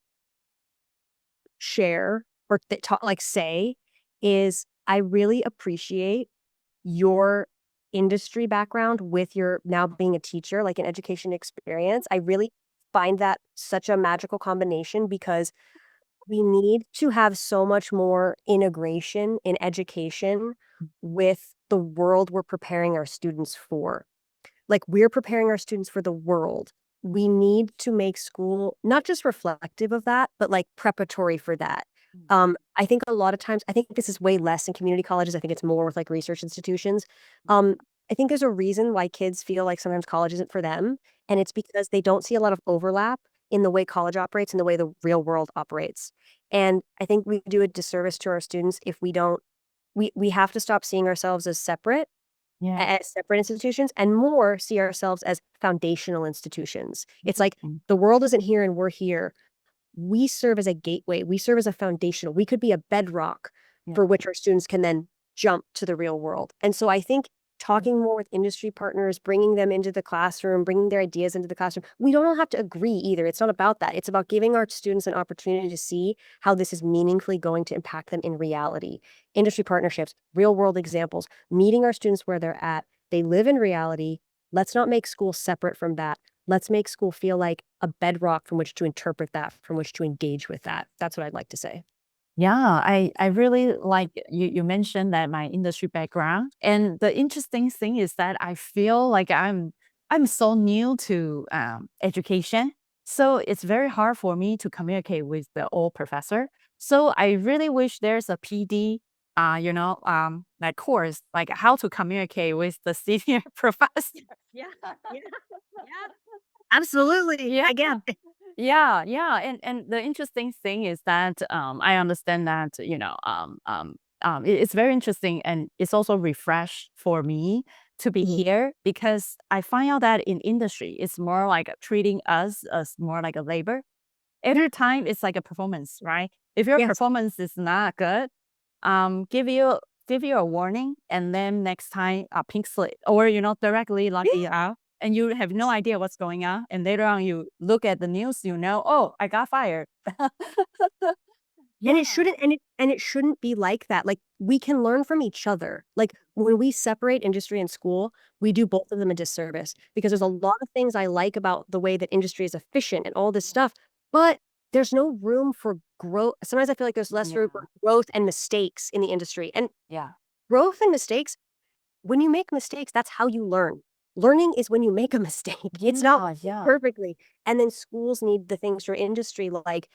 share or talk, like say is I really appreciate your industry background with your now being a teacher, like an education experience. I really find that such a magical combination because we need to have so much more integration in education with the world we're preparing our students for. Like, we're preparing our students for the world. We need to make school not just reflective of that, but, like, preparatory for that. I think a lot of times I think this is way less in community colleges, I think it's more with, like, research institutions. Um, I think there's a reason why kids feel like sometimes college isn't for them, and it's because they don't see a lot of overlap in the way college operates and the way the real world operates. And I think we do a disservice to our students if we don't we have to stop seeing ourselves as separate Yeah. as separate institutions and more see ourselves as foundational institutions. It's like Mm. the world isn't here and we're here. We serve as a gateway. We serve as a foundational. We could be a bedrock Yeah. for which our students can then jump to the real world. And so I think talking more with industry partners, bringing them into the classroom, bringing their ideas into the classroom, we don't all have to agree either. It's not about that. It's about giving our students an opportunity to see how this is meaningfully going to impact them in reality. Industry partnerships, real world examples, meeting our students where they're at. They live in reality. Let's not make school separate from that. Let's make school feel like a bedrock from which to interpret that, from which to engage with that. That's what I'd like to say. Yeah, I really like you mentioned that my industry background. And the interesting thing is that I feel like I'm so new to education. So it's very hard for me to communicate with the old professor. So I really wish there's a PD like course, like how to communicate with the senior professor. Yeah, yeah, yeah. Absolutely. Yeah. Again. Yeah, yeah, and the interesting thing is that, I understand that, it's very interesting, and it's also refresh for me to be here because I find out that in industry, it's more like treating us as more like a labor. Every time it's like a performance, right? If your Yes. performance is not good, give you a warning, and then next time a pink slip, or directly lock you out, and you have no idea what's going on. And later on, you look at the news, oh, I got fired. And Yeah. it shouldn't and it shouldn't be like that. Like, we can learn from each other. Like, when we separate industry and school, we do both of them a disservice because there's a lot of things I like about the way that industry is efficient and all this stuff, but there's no room for growth. Sometimes I feel like there's less room for growth and mistakes in the industry. And Yeah. growth and mistakes, when you make mistakes, that's how you learn. Learning is when you make a mistake. It's not Yeah. perfectly. And then schools need the things for industry like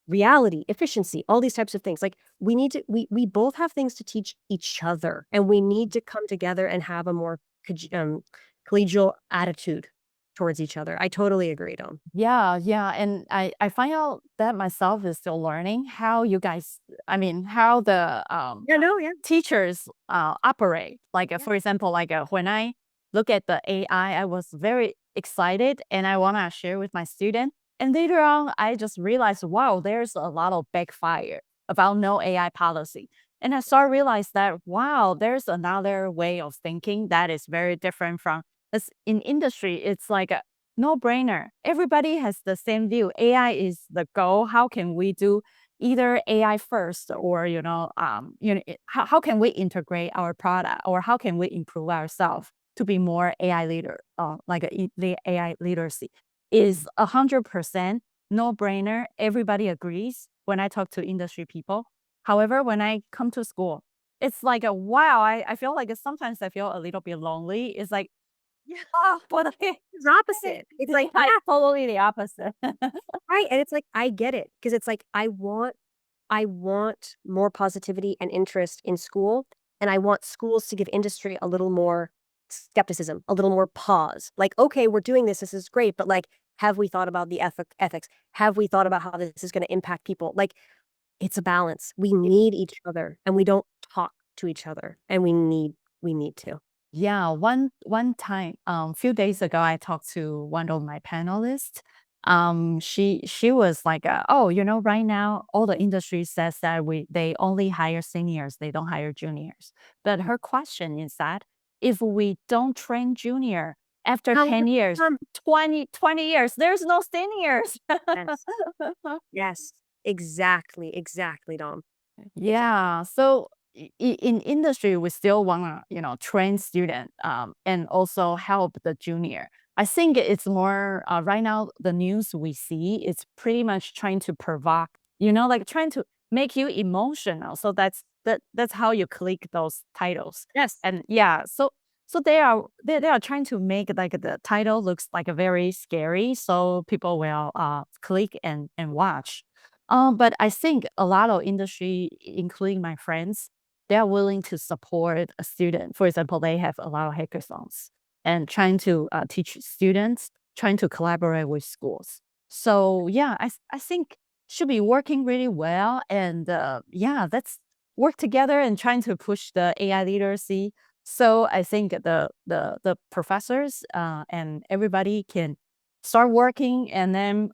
reality, efficiency, all these types of things. Like, we need to we both have things to teach each other, and we need to come together and have a more collegial attitude towards each other. I totally agree, Dom. Yeah, yeah, and I find out that myself is still learning how you guys I mean, how the, Yeah, no, yeah. teachers, operate. Like, Yeah. for example, like, when I look at the AI, I was very excited, and I wanna share with my student, and later on, I just realized, wow, there's a lot of backfire about no AI policy, and I started realize that, wow, there's another way of thinking that is very different from 'cause in industry, it's like a no-brainer. Everybody has the same view. AI is the goal. How can we do either AI first or, how can we integrate our product or how can we improve ourselves to be more AI leader, the AI literacy is 100% no-brainer. Everybody agrees when I talk to industry people. However, when I come to school, it's like a wow. I feel like sometimes I feel a little bit lonely. It's like, Yeah. oh, but It's opposite. It's like, yeah, yeah, totally the opposite. right. And it's like, I get it because it's like, I want more positivity and interest in school, and I want schools to give industry a little more skepticism, a little more pause. Like, okay, we're doing this. This is great, but like, have we thought about the ethics? Have we thought about how this is going to impact people? Like, it's a balance. We need each other, and we don't talk to each other, and we need to. Yeah, one time, few days ago, I talked to one of my panelists. She was like, "Oh, right now, all the industry says that they only hire seniors, they don't hire juniors." But her question is that if we don't train junior after How 10 years, 20 years, there's no seniors. Yes, yes, exactly, exactly, Dom. Yeah. So in industry, we still want to, train student and also help the junior. I think it's more right now, the news we see is pretty much trying to provoke, like trying to make you emotional. So that's how you click those titles. Yes. And yeah, so they are trying to make like the title looks like a very scary, so people will click and watch. But I think a lot of industry, including my friends, they are willing to support a student. For example, they have a lot of hackathons and trying to teach students, trying to collaborate with schools. So yeah, I think should be working really well. And yeah, let's work together and trying to push the AI literacy. So I think the professors and everybody can start working and then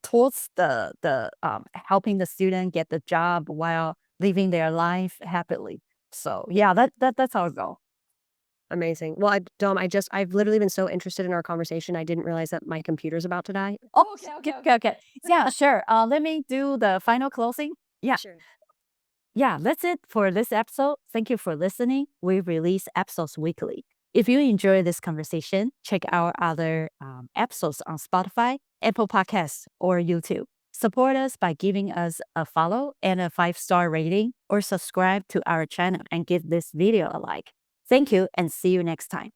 towards the helping the student get the job while living their life happily. So yeah, that's our goal. Amazing. Well, Dom, I've literally been so interested in our conversation. I didn't realize that my computer's about to die. Oh, okay. Yeah, sure. Let me do the final closing. Yeah. Sure. Yeah, that's it for this episode. Thank you for listening. We release episodes weekly. If you enjoy this conversation, check out other episodes on Spotify, Apple Podcasts, or YouTube. Support us by giving us a follow and a 5-star rating, or subscribe to our channel and give this video a like. Thank you and see you next time.